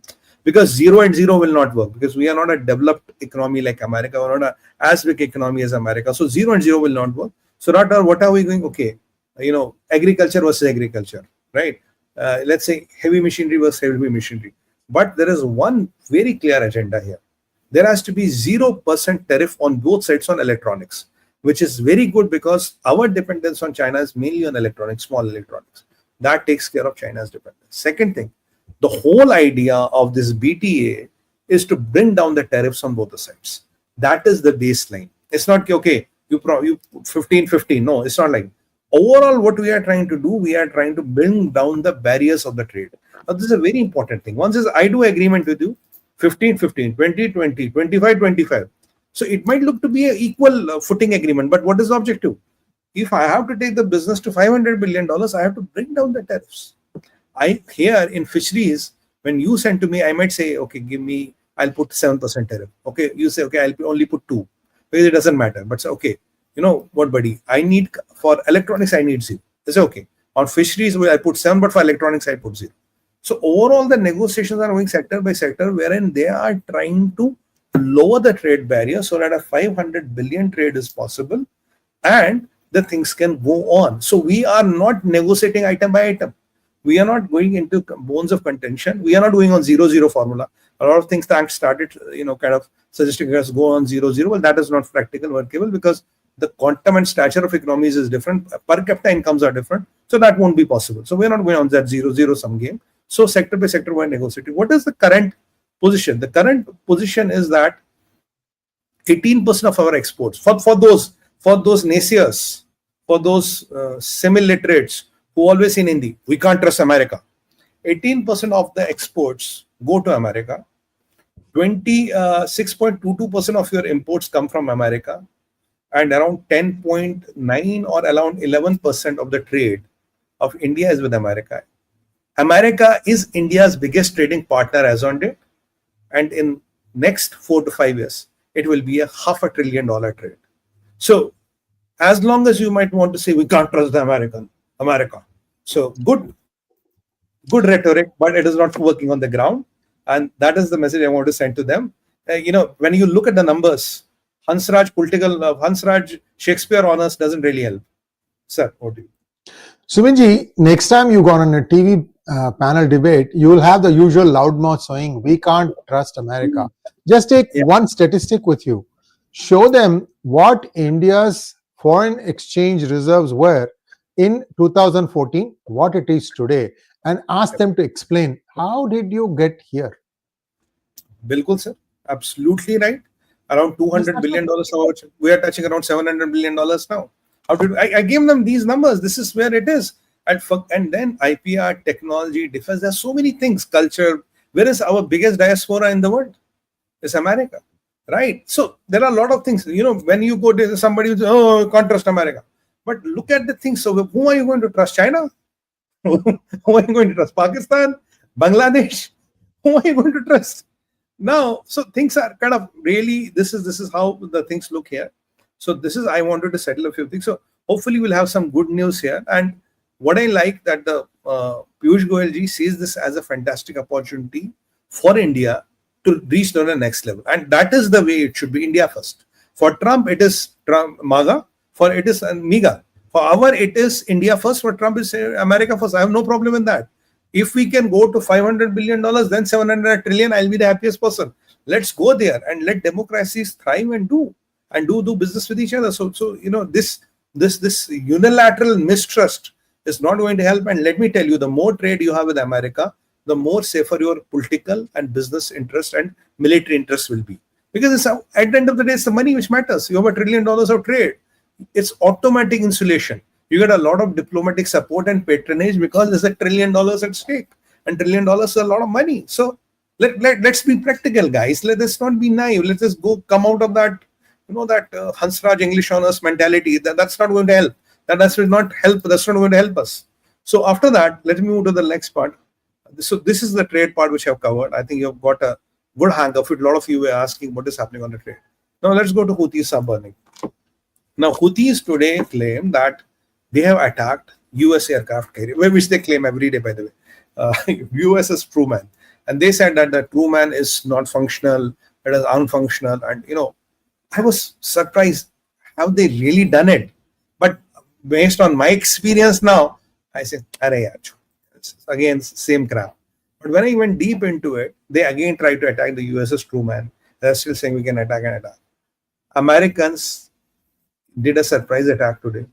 Because 0 and 0 will not work, because we are not a developed economy like America. We're not as big economy as America. So 0 and 0 will not work. So what are we going? Okay, agriculture versus agriculture, right? Let's say heavy machinery versus heavy machinery. But there is one very clear agenda here. There has to be 0% tariff on both sides on electronics, which is very good because our dependence on China is mainly on electronics, small electronics. That takes care of China's dependence. Second thing, the whole idea of this BTA is to bring down the tariffs on both the sides. That is the baseline. It's not, okay, you 15-15. No, it's not like. Overall, what we are trying to do, we are trying to bring down the barriers of the trade. Now, this is a very important thing. One says, I do agreement with you, 15-15, 20-20, 25-25. So it might look to be an equal footing agreement, but what is the objective? If I have to take the business to $500 billion, I have to bring down the tariffs. Here in fisheries, when you send to me, I might say, okay, I'll put 7% tariff. Okay, you say, okay, I'll only put 2. Because it doesn't matter. But say, okay, you know what, buddy, for electronics, I need 0. They say, okay, on fisheries, I put 7, but for electronics, I put 0. So overall, the negotiations are going sector by sector, wherein they are trying to lower the trade barrier so that a 500 billion trade is possible and the things can go on. So we are not negotiating item by item. We are not going into bones of contention. We are not going on 0-0 formula. A lot of things that started, kind of suggesting us go on 0-0. Well, that is not practical, workable, because the quantum and stature of economies is different. Per capita incomes are different. So that won't be possible. So we're not going on that 0-0 sum game. So sector by sector, we're negotiating. What is the current position? The current position is that 18% of our exports, for those naysayers, for those semi-literates who always say in Hindi, we can't trust America. 18% of the exports go to America. 6.22% of your imports come from America, and around 10.9 or around 11% of the trade of India is with America. America is India's biggest trading partner as on date, and in next 4 to 5 years, it will be a $500 billion trade. So as long as you might want to say we can't trust the America. So good rhetoric, but it is not working on the ground. And that is the message I want to send to them. When you look at the numbers, 𝗪𝗡𝗙 Shakespeare honors doesn't really help. Sir, what do you? Sumitji, next time you got on a TV panel debate, you will have the usual loudmouth saying, we can't trust America. Just take one statistic with you. Show them what India's foreign exchange reserves were in 2014, what it is today, and ask them to explain, how did you get here? Bilkul, sir. Absolutely right. Around $200 billion. We are touching around $700 billion now. How did I gave them these numbers? This is where it is. And then IPR, technology, defense, there's so many things, culture. Where is our biggest diaspora in the world? It's America, right? So there are a lot of things. You know, when you go to somebody who says, oh, can't trust America. But look at the things. So who are you going to trust? China? Who are you going to trust? Pakistan? Bangladesh? Who are you going to trust? Now, so things are kind of really, this is how the things look here. So this is, I wanted to settle a few things. So hopefully we'll have some good news here. And what I like that the 𝗟𝗡𝗙 𝗂𝘀 sees this as a fantastic opportunity for India to reach to the next level. And that is the way it should be, India first. For Trump, it is Trump, MAGA. For it is MIGA. For our, it is India first. For Trump, is America first. I have no problem in that. If we can go to $500 billion, then 700 trillion, I'll be the happiest person. Let's go there and let democracies thrive and do business with each other. So you know, this unilateral mistrust is not going to help. And let me tell you, the more trade you have with America, the more safer your political and business interest and military interest will be. Because it's, at the end of the day, it's the money which matters. You have $1 trillion of trade. It's automatic insulation. You get a lot of diplomatic support and patronage because there's $1 trillion at stake. And $1 trillion is a lot of money. So let's be practical, guys. Let us not be naive. Let's just come out of that, you know, that 𝗪𝗓𝗏 English honors mentality. That's not going to help. That's not going to help us. So after that, let me move to the next part. So this is the trade part which I've covered. I think you've got a good hang of it. A lot of you were asking what is happening on the trade. Now let's go to Houthis are burning. Now Houthis today claim that they have attacked US aircraft carrier, which they claim every day, by the way. USS Truman. And they said that the Truman is not functional, it is unfunctional. And, you know, I was surprised. Have they really done it? But based on my experience now, I said, it's again, same crap. But when I went deep into it, they again tried to attack the USS Truman. They're still saying we can attack and attack. Americans did a surprise attack today.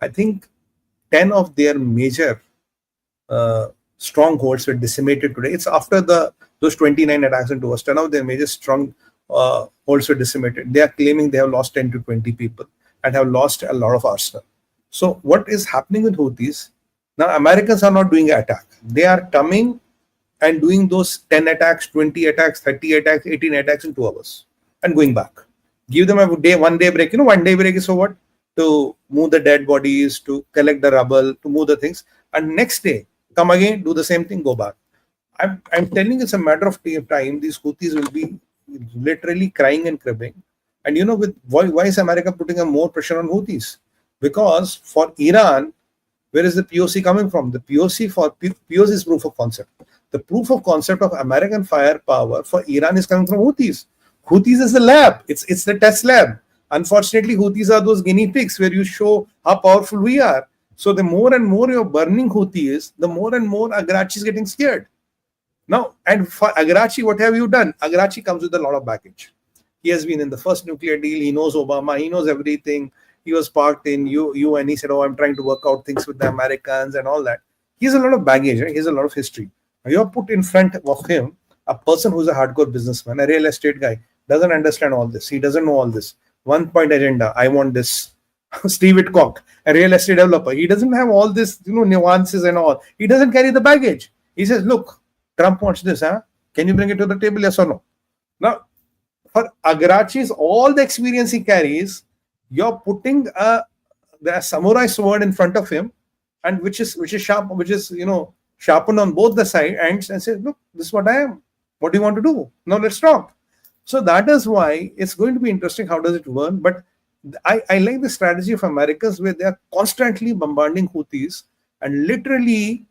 I think 10 of their major strongholds were decimated today. It's after those 29 attacks into us. 10 of their major strongholds were decimated. They are claiming they have lost 10 to 20 people and have lost a lot of arsenal. So what is happening with Houthis? Now Americans are not doing an attack. They are coming and doing those 10 attacks, 20 attacks, 30 attacks, 18 attacks in 2 hours and going back. Give them a 1 day break. You know, 1 day break is for what? To move the dead bodies, to collect the rubble, to move the things. And next day, come again, do the same thing, go back. I'm telling you, it's a matter of time. These Houthis will be literally crying and cribbing. And you know, with why is America putting a more pressure on Houthis? Because for Iran, where is the POC coming from? The POC is proof of concept. The proof of concept of American firepower for Iran is coming from Houthis. Houthis is the lab. It's the test lab. Unfortunately, Houthis are those guinea pigs where you show how powerful we are. So the more and more you're burning Houthis, the more and more 𝗥𝗚𝗏 is getting scared. Now, and for 𝗥𝗚𝗏, what have you done? 𝗥𝗚𝗏 comes with a lot of baggage. He has been in the first nuclear deal. He knows Obama. He knows everything. He was parked in UN. He said, oh, I'm trying to work out things with the Americans and all that. He has a lot of baggage. Right? He has a lot of history. Now, you're put in front of him a person who's a hardcore businessman, a real estate guy, doesn't understand all this. He doesn't know all this. 1-point agenda. I want this. Sree Iyer App IOS, a real estate developer. He doesn't have all this, you know, nuances and all. He doesn't carry the baggage. He says, look, Trump wants this. Can you bring it to the table? Yes or no? Now, for 𝗥𝗚𝗏's all the experience he carries, you're putting the samurai sword in front of him, and which is sharp, which is, you know, sharpened on both the side ends, and says, look, this is what I am. What do you want to do? Now let's talk. So that is why it's going to be interesting. How does it work? But I like the strategy of Americans where they are constantly bombarding Houthis and literally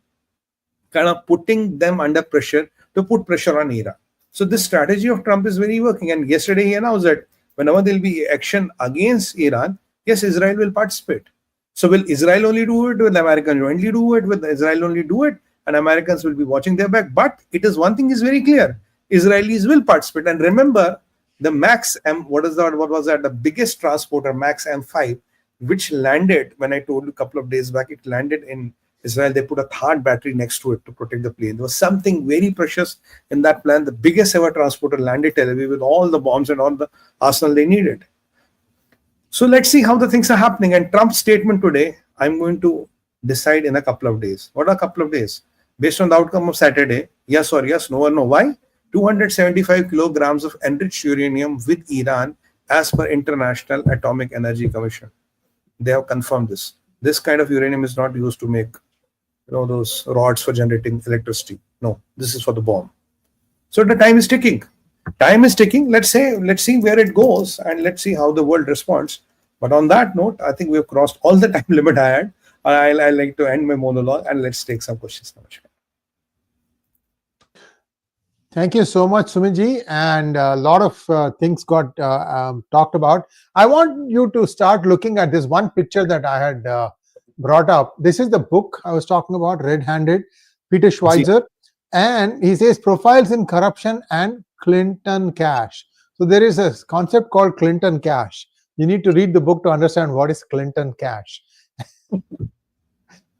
kind of putting them under pressure to put pressure on Iran. So this strategy of Trump is very working. And yesterday he announced that whenever there will be action against Iran, yes, Israel will participate. So will Israel only do it? Will America jointly do it? Will Israel only do it? and Americans will be watching their back. But it is one thing is very clear: Israelis will participate. And remember, the Max M, what was that? The biggest transporter, Max M5, which landed, when I told you a couple of days back, it landed in Israel. They put a third battery next to it to protect the plane. There was something very precious in that plan. The biggest ever transporter landed Tel Aviv with all the bombs and all the arsenal they needed. So let's see how the things are happening. And Trump's statement today, I'm going to decide in a couple of days. What are a couple of days? Based on the outcome of Saturday, yes or yes, no or no. Why? 275 kilograms of enriched uranium with Iran as per International Atomic Energy Commission. They have confirmed this. This kind of uranium is not used to make, those rods for generating electricity. No, this is for the bomb. So the time is ticking. Time is ticking. Let's see where it goes, and let's see how the world responds. But on that note, I think we have crossed all the time limit I had. I like to end my monologue, and let's take some questions now. Thank you so much, Sumit, and a lot of things got talked about. I want you to start looking at this one picture that I had brought up. This is the book I was talking about, Red-Handed, Peter Schweizer, and he says Profiles in Corruption and Clinton Cash. So there is a concept called Clinton Cash. You need to read the book to understand what is Clinton Cash.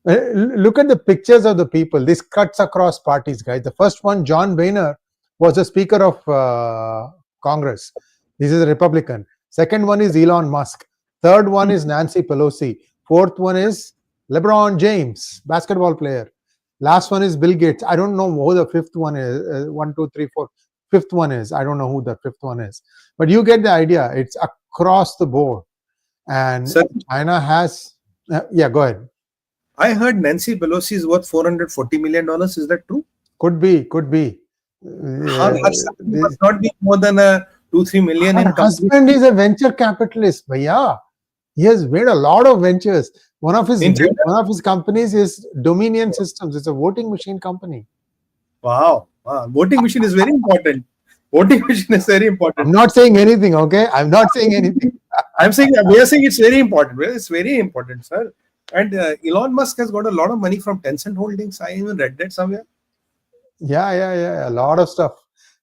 Look at the pictures of the people. This cuts across parties, guys. The first one, John Boehner, was the Speaker of Congress. This is a Republican. Second one is Elon Musk. Third one is Nancy Pelosi. Fourth one is LeBron James, basketball player. Last one is Bill Gates. I don't know who the fifth one is. 1, 2, 3, 4. Fifth one is. I don't know who the fifth one is. But you get the idea. It's across the board. And China has... yeah, go ahead. I heard Nancy Pelosi is worth $440 million. Is that true? Could be. Her husband must not be more than a 2-3 million. Her husband is a venture capitalist, bhaiya. He has made a lot of ventures. One of his companies is Dominion Systems. It's a voting machine company. Wow. Voting machine is very important. Voting machine is very important. I'm not saying anything, okay? I'm not saying anything. We are saying it's very important. Well, it's very important, sir. And Elon Musk has got a lot of money from Tencent Holdings. I even read that somewhere. Yeah. A lot of stuff.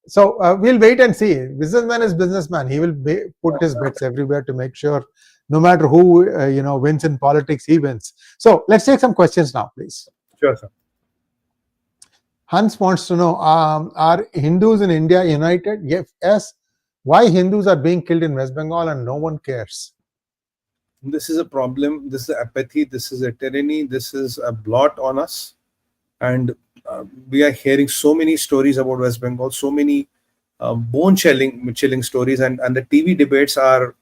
So we'll wait and see. Businessman is businessman. He will put his bets everywhere to make sure no matter who wins in politics, he wins. So let's take some questions now, please. Sure, sir. Hans wants to know, are Hindus in India united? Yes. Why Hindus are being killed in West Bengal and no one cares? This is a problem. This is apathy. This is a tyranny. This is a blot on us. And we are hearing so many stories about West Bengal, so many bone-chilling stories. And the TV debates are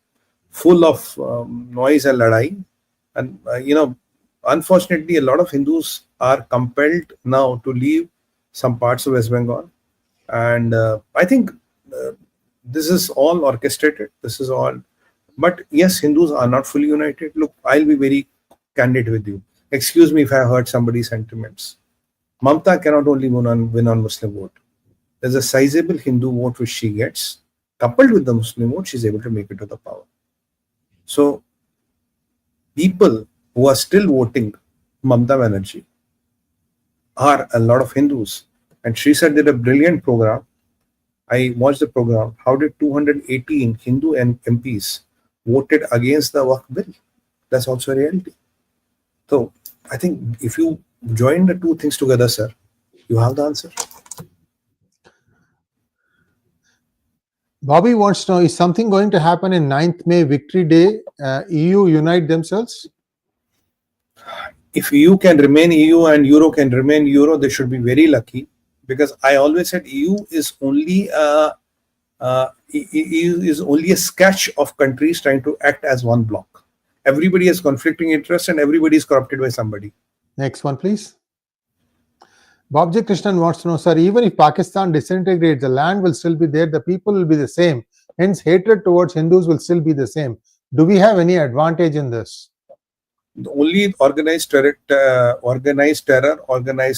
full of noise and ladai. And, unfortunately, a lot of Hindus are compelled now to leave some parts of West Bengal. And I think this is all orchestrated. This is all. But yes, Hindus are not fully united. Look, I'll be very candid with you. Excuse me if I hurt somebody's sentiments. Mamta cannot only win on Muslim vote. There's a sizable Hindu vote which she gets. Coupled with the Muslim vote, she's able to make it to the power. So, people who are still voting Mamta Banerjee are a lot of Hindus. And she said did a brilliant program. I watched the program. How did 218 Hindu MPs voted against the Waqf bill? That's also a reality. So I think if you join the two things together, sir, you have the answer. Bobby wants to know, is something going to happen in 9th May Victory Day? EU unite themselves? If EU can remain EU and Euro can remain Euro, they should be very lucky. Because I always said EU is only a sketch of countries trying to act as one block. Everybody has conflicting interests and everybody is corrupted by somebody. Next one, please. Bob J. Krishnan wants to know, sir, even if Pakistan disintegrates, the land will still be there, the people will be the same. Hence, hatred towards Hindus will still be the same. Do we have any advantage in this? The only organized terror, organized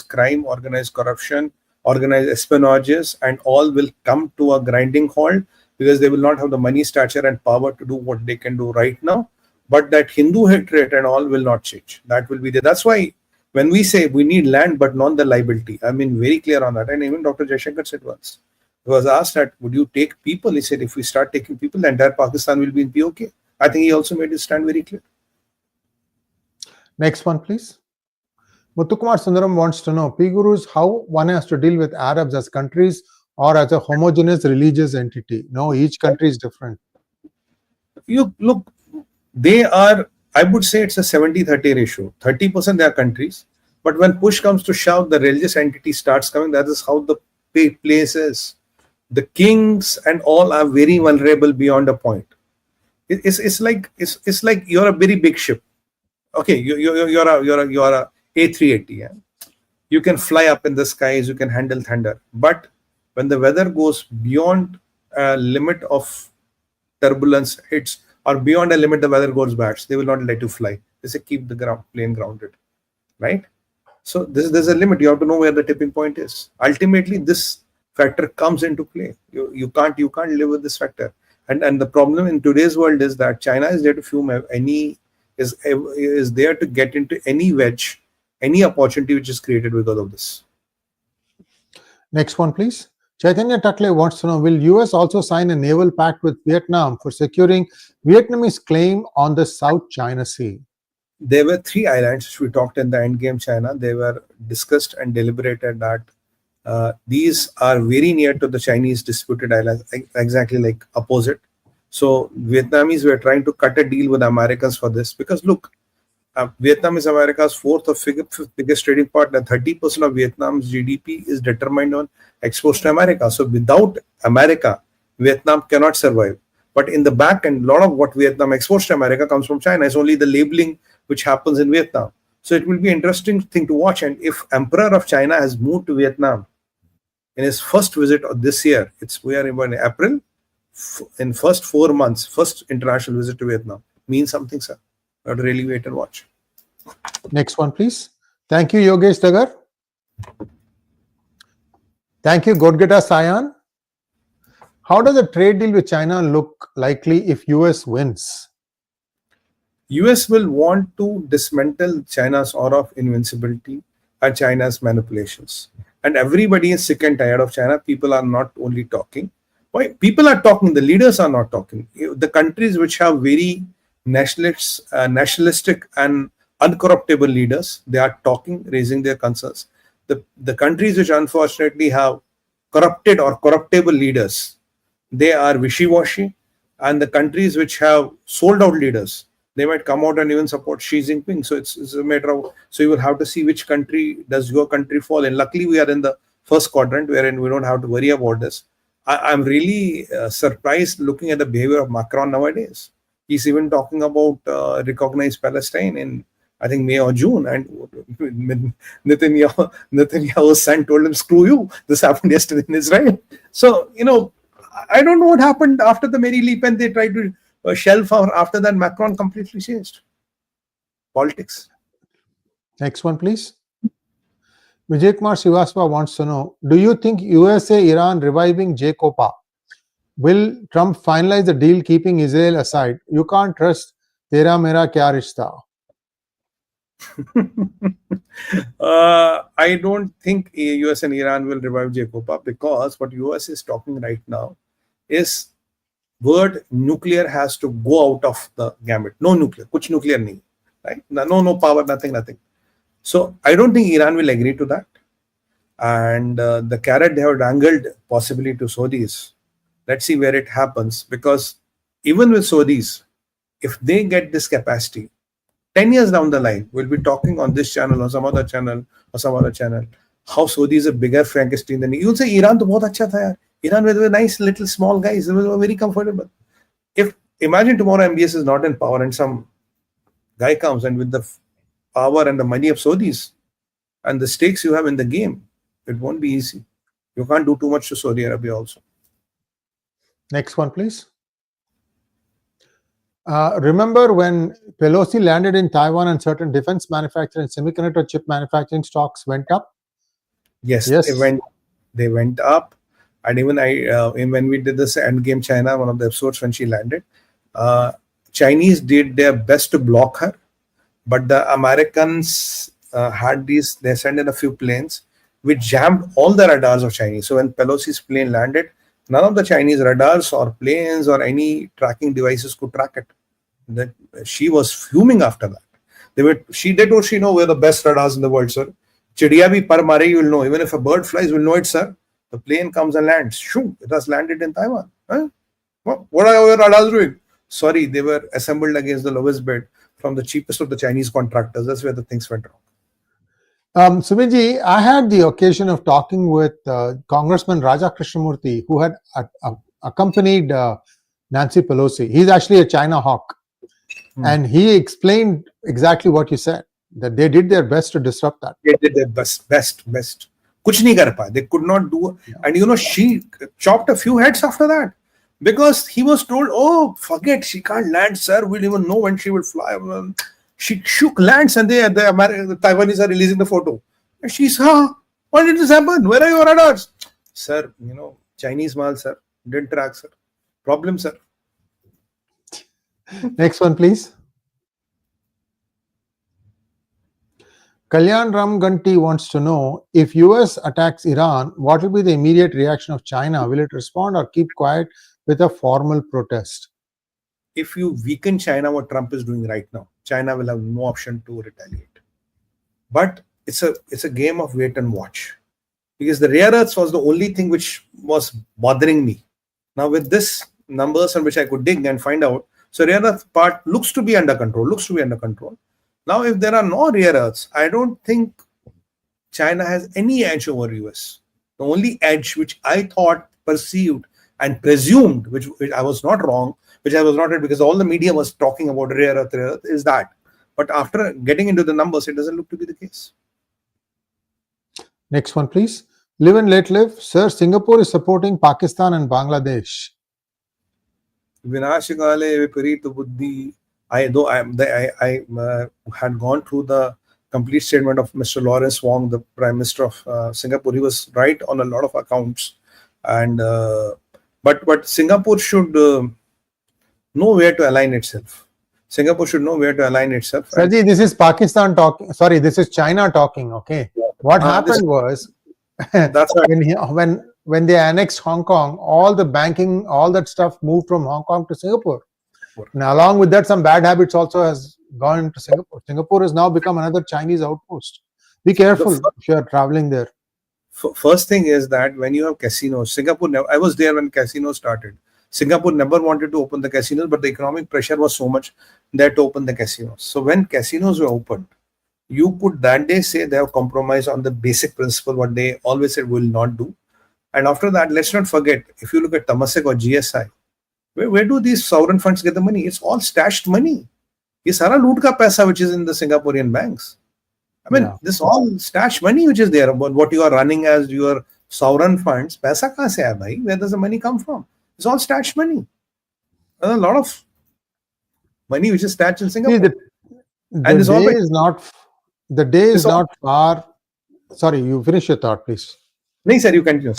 crime, organized corruption, organized espionages, and all will come to a grinding halt because they will not have the money, stature, and power to do what they can do right now. But that Hindu hatred and all will not change. That will be there. That's why When we say we need land but not the liability, I mean very clear on that. And even Dr. Jaishankar said once, he was asked that, would you take people? He said, if we start taking people, the entire Pakistan will be in POK. I think he also made his stand very clear. Next one, please. Muthukumar Sundaram wants to know, PGurus, how one has to deal with Arabs as countries or as a homogeneous religious entity? No, each country is different. You look, they are, I would say it's a 70-30 ratio. 30% they are countries, but when push comes to shove, the religious entity starts coming. That is how the place is. The kings and all are very vulnerable beyond a point. It's like you're a very big ship. Okay, you're a A380. Yeah? You can fly up in the skies. You can handle thunder. But when the weather goes beyond a limit of turbulence hits, or beyond a limit the weather goes bad, they will not let you fly. They say keep the plane grounded, right? So there's a limit. You have to know where the tipping point is. Ultimately, this factor comes into play. You can't live with this factor. And the problem in today's world is that China is there to fume is there to get into any wedge, any opportunity which is created because of this. Next one, please. Chaitanya Takle wants to know, will US also sign a naval pact with Vietnam for securing Vietnamese claim on the South China Sea? There were 3 islands which we talked in the endgame China. They were discussed and deliberated that these are very near to the Chinese disputed islands, exactly like opposite. So Vietnamese were trying to cut a deal with Americans for this because look, Vietnam is America's 4th or 5th biggest trading partner. 30% of Vietnam's GDP is determined on exports to America. So without America, Vietnam cannot survive. But in the back end, a lot of what Vietnam exports to America comes from China. It's only the labeling which happens in Vietnam. So it will be an interesting thing to watch. And if Emperor of China has moved to Vietnam in his first visit of this year, we are in April, in first 4 months, first international visit to Vietnam, means something, sir. You have to really wait and watch. Next one, please. Thank you, 𝗤𝗙𝗘𝗥𝗚. Thank you, 𝗥𝗘𝗙𝗥𝗡. How does a trade deal with China look likely if US wins? US will want to dismantle China's aura of invincibility and China's manipulations. And everybody is sick and tired of China. People are not only talking. Why? People are talking. The leaders are not talking. The countries which have very nationalistic and uncorruptible leaders, they are talking, raising their concerns. The countries which unfortunately have corrupted or corruptible leaders, they are wishy-washy. And the countries which have sold out leaders, they might come out and even support Xi Jinping. So it's a matter of, so you will have to see which country does your country fall in. Luckily, we are in the first quadrant wherein we don't have to worry about this. I'm really surprised looking at the behavior of Macron nowadays. He's even talking about recognize Palestine in, I think, May or June. And Netanyahu's son told him, screw you. This happened yesterday in Israel. So, I don't know what happened after the Mary Le Pen. They tried to shelf her. After that, Macron completely changed politics. Next one, please. Vijay-Kumar Srivastava wants to know, do you think USA-Iran reviving JCOPA? Will Trump finalize the deal keeping Israel aside? You can't trust tera mera kya rishta. I don't think US and Iran will revive JCOPA because what US is talking right now is word nuclear has to go out of the gamut. No nuclear, kuch nuclear nahi, right? No power, nothing. So I don't think Iran will agree to that. And the carrot they have dangled possibly to Saudis. Let's see where it happens, because even with Saudis, if they get this capacity, 10 years down the line, we'll be talking on this channel or some other channel how Saudi is a bigger Frankenstein than you'll say Iran to bahut acha tha yaar. Iran were nice little small guys, they were very comfortable. If imagine tomorrow MBS is not in power and some guy comes and with the power and the money of Saudis and the stakes you have in the game, it won't be easy. You can't do too much to Saudi Arabia also. Next one, please. Remember when Pelosi landed in Taiwan and certain defense manufacturing and semiconductor chip manufacturing stocks went up? Yes. They went up. And even when we did this Endgame China, one of the episodes when she landed, Chinese did their best to block her. But the Americans had these, they sent in a few planes which jammed all the radars of Chinese. So when Pelosi's plane landed, none of the Chinese radars or planes or any tracking devices could track it. That she was fuming after that. She did what she know, we're the best radars in the world, sir. 𝗟𝗑𝗙𝗍 par mare, you will know. Even if a bird flies, we'll know it, sir. The plane comes and lands. Shoo, it has landed in Taiwan. Huh? What are your radars doing? Sorry, they were assembled against the lowest bid from the cheapest of the Chinese contractors. That's where the things went wrong. Sumit, I had the occasion of talking with Congressman Raja Krishnamurthy, who had accompanied Nancy Pelosi. He's actually a China hawk. And he explained exactly what you said, that they did their best to disrupt that. They did their best. Kuch nahi kar paaye. They could not do. Yeah. And she chopped a few heads after that. Because he was told, oh, forget, she can't land, sir. We'll even know when she will fly. She shook lands and the Taiwanese are releasing the photo. And she's, why did this happen? Where are your radars? Sir, Chinese mal, sir. Didn't track, sir. Problem, sir. Next one, please. Kalyan Ramganti wants to know, if US attacks Iran, what will be the immediate reaction of China? Will it respond or keep quiet with a formal protest? If you weaken China, what Trump is doing right now, China will have no option to retaliate. But it's a game of wait and watch. Because the rare earths was the only thing which was bothering me. Now with this numbers on which I could dig and find out, so rare earth part looks to be under control. Now, if there are no rare earths, I don't think China has any edge over US. The only edge which I thought, perceived and presumed, which I was not wrong, because all the media was talking about rare earth, is that. But after getting into the numbers, it doesn't look to be the case. Next one, please. Live and let live. Sir, Singapore is supporting Pakistan and Bangladesh. 𝗕𝗓𝗍𝗘𝗏 𝗔𝗍𝗍. I had gone through the complete statement of Mr. Lawrence Wong, the Prime Minister of Singapore. He was right on a lot of accounts, and but Singapore should know where to align itself. Sirji, this is Pakistan talking. Sorry, this is China talking. Okay, what happened was that's right. when they annexed Hong Kong, all the banking, all that stuff moved from Hong Kong to Singapore. And along with that, some bad habits also has gone into Singapore. Singapore has now become another Chinese outpost. Be careful if you are traveling there. First thing is that when you have casinos, Singapore, I was there when casinos started. Singapore never wanted to open the casinos, but the economic pressure was so much there to open the casinos. So when casinos were opened, you could that day say they have compromised on the basic principle, what they always said will not do. And after that, let's not forget, if you look at Temasek or GSI, where do these sovereign funds get the money? It's all stashed money. It's sara loot ka paisa which is in the Singaporean banks. I mean, this all stashed money which is there. But what you are running as your sovereign funds, paisa kahan se hai bhai? Where does the money come from? It's all stashed money. There's a lot of money which is stashed in Singapore. The day is not far. Sorry, you finish your thought, please. No, sir, you continue.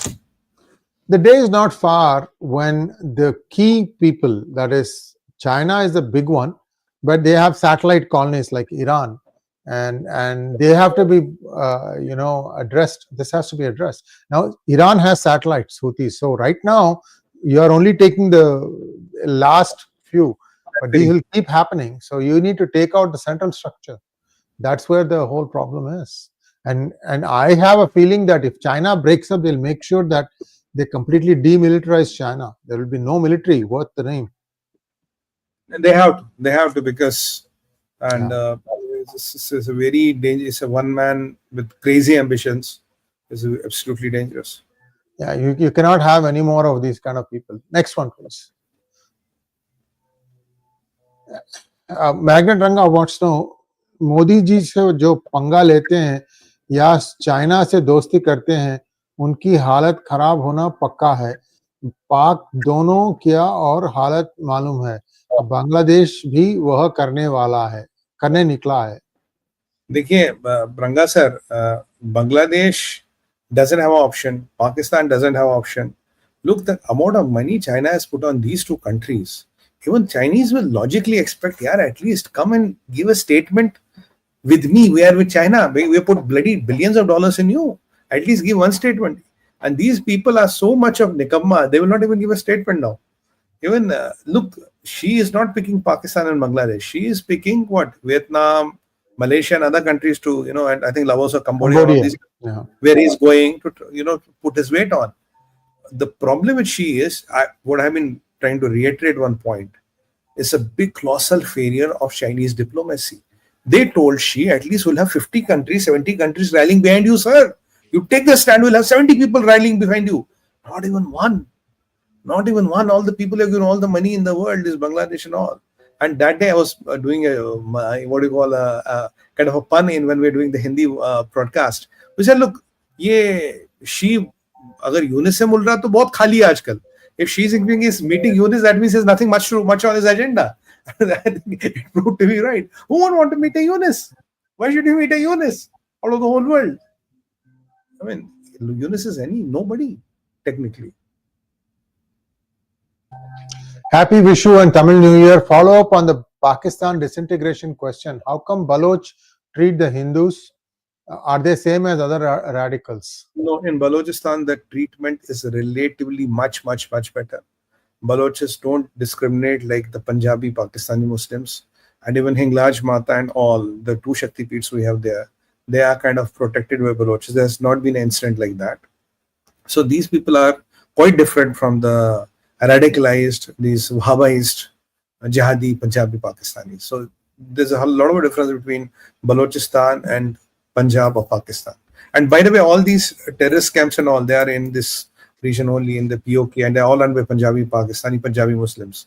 The day is not far when the key people, that is, China is the big one, but they have satellite colonies like Iran, and they have to be, addressed. This has to be addressed. Now, Iran has satellites, Houthis. So right now, you are only taking the last few, but these will keep happening. So you need to take out the central structure. That's where the whole problem is. And I have a feeling that if China breaks up, they'll make sure that they completely demilitarize China. There will be no military worth the name. And they have to because, and this is a very dangerous. It's a one man with crazy ambitions. It's absolutely dangerous. Yeah, you cannot have any more of these kind of people. Next one, please. Magnet Ranga wants to know, Modi ji से जो पंगा लेते हैं या China से दोस्ती करते हैं, उनकी हालत खराब होना पक्का है. पाक दोनों किया और हालत मालूम है. बांग्लादेश भी वह करने निकला है. देखिए रंगा sir, Bangladesh doesn't have an option. Pakistan doesn't have an option. Look, the amount of money China has put on these two countries, even Chinese will logically expect, at least come and give a statement. With me, we are with China. We put bloody billions of dollars in you. At least give one statement. And these people are so much of nikamma, they will not even give a statement now. Even, look, she is not picking Pakistan and Bangladesh. She is picking what? Vietnam, Malaysia and other countries too, and I think Laos or Cambodia, all of these, where he's going to, put his weight on. The problem with Xi is, what I've been trying to reiterate one point, is a big colossal failure of Chinese diplomacy. They told Xi, at least we'll have 50 countries, 70 countries rallying behind you, sir. You take the stand, we'll have 70 people rallying behind you. Not even one. Not even one. All the people have given all the money in the world is Bangladesh and all. And that day I was doing a kind of a pun in when we were doing the Hindi broadcast. We said, look, ye Xi, agar Yunus se mil raha to bahut khali hai aajkal. If Xi Jinping is meeting Yunus, that means there's nothing much on his agenda. I think it proved to be right. Who would want to meet a Yunus? Why should you meet a Yunus out of the whole world? I mean, Yunus is nobody, technically. Happy Vishu and Tamil New Year. Follow up on the Pakistan disintegration question. How come Baloch treat the Hindus? Are they same as other radicals? No, in Balochistan, the treatment is relatively much better. Balochis don't discriminate like the Punjabi Pakistani Muslims, and even Hinglaj Mata and all the two Shakti Peeths we have there, they are kind of protected by Balochis. There has not been an incident like that. So these people are quite different from the radicalized, these Wahhabized, jihadi Punjabi Pakistanis. So there's a lot of difference between Balochistan and Punjab of Pakistan. And by the way, all these terrorist camps and all, they are in this region only, in the POK, and they're all run by Pakistani Punjabi Muslims.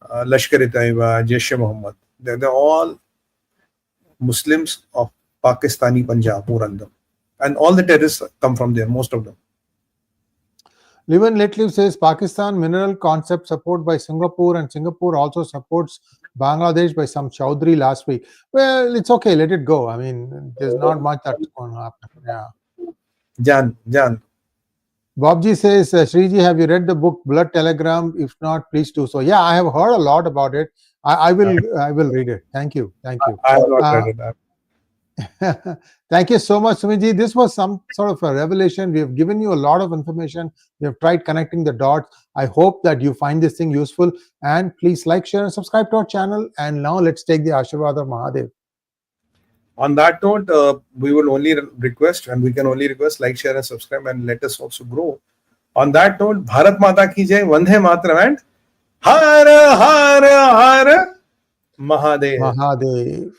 𝗪𝗏𝗡𝗅, JCOPA. They're all Muslims of Pakistani Punjab who run them. And all the terrorists come from there, most of them. Live and Let Live says Pakistan mineral concept support by Singapore, and Singapore also supports Bangladesh by some Chaudhry last week. Well, it's okay, let it go. I mean, there's not much that's going to happen. Yeah. Jan. Bobji says, Sreeji, have you read the book Blood Telegram? If not, please do so. Yeah, I have heard a lot about it. I will read it. Thank you. I have not read it. Thank you so much, Sumit. This was some sort of a revelation. We have given you a lot of information. We have tried connecting the dots. I hope that you find this thing useful, and please like, share and subscribe to our channel. And now let's take the Ashirwad of Mahadev. On that note, we will only request, and we can only request, like, share and subscribe, and let us also grow. On that note, Bharat Mata ki jai, Vande Mataram, and Har Har Har Mahadev. Mahadev.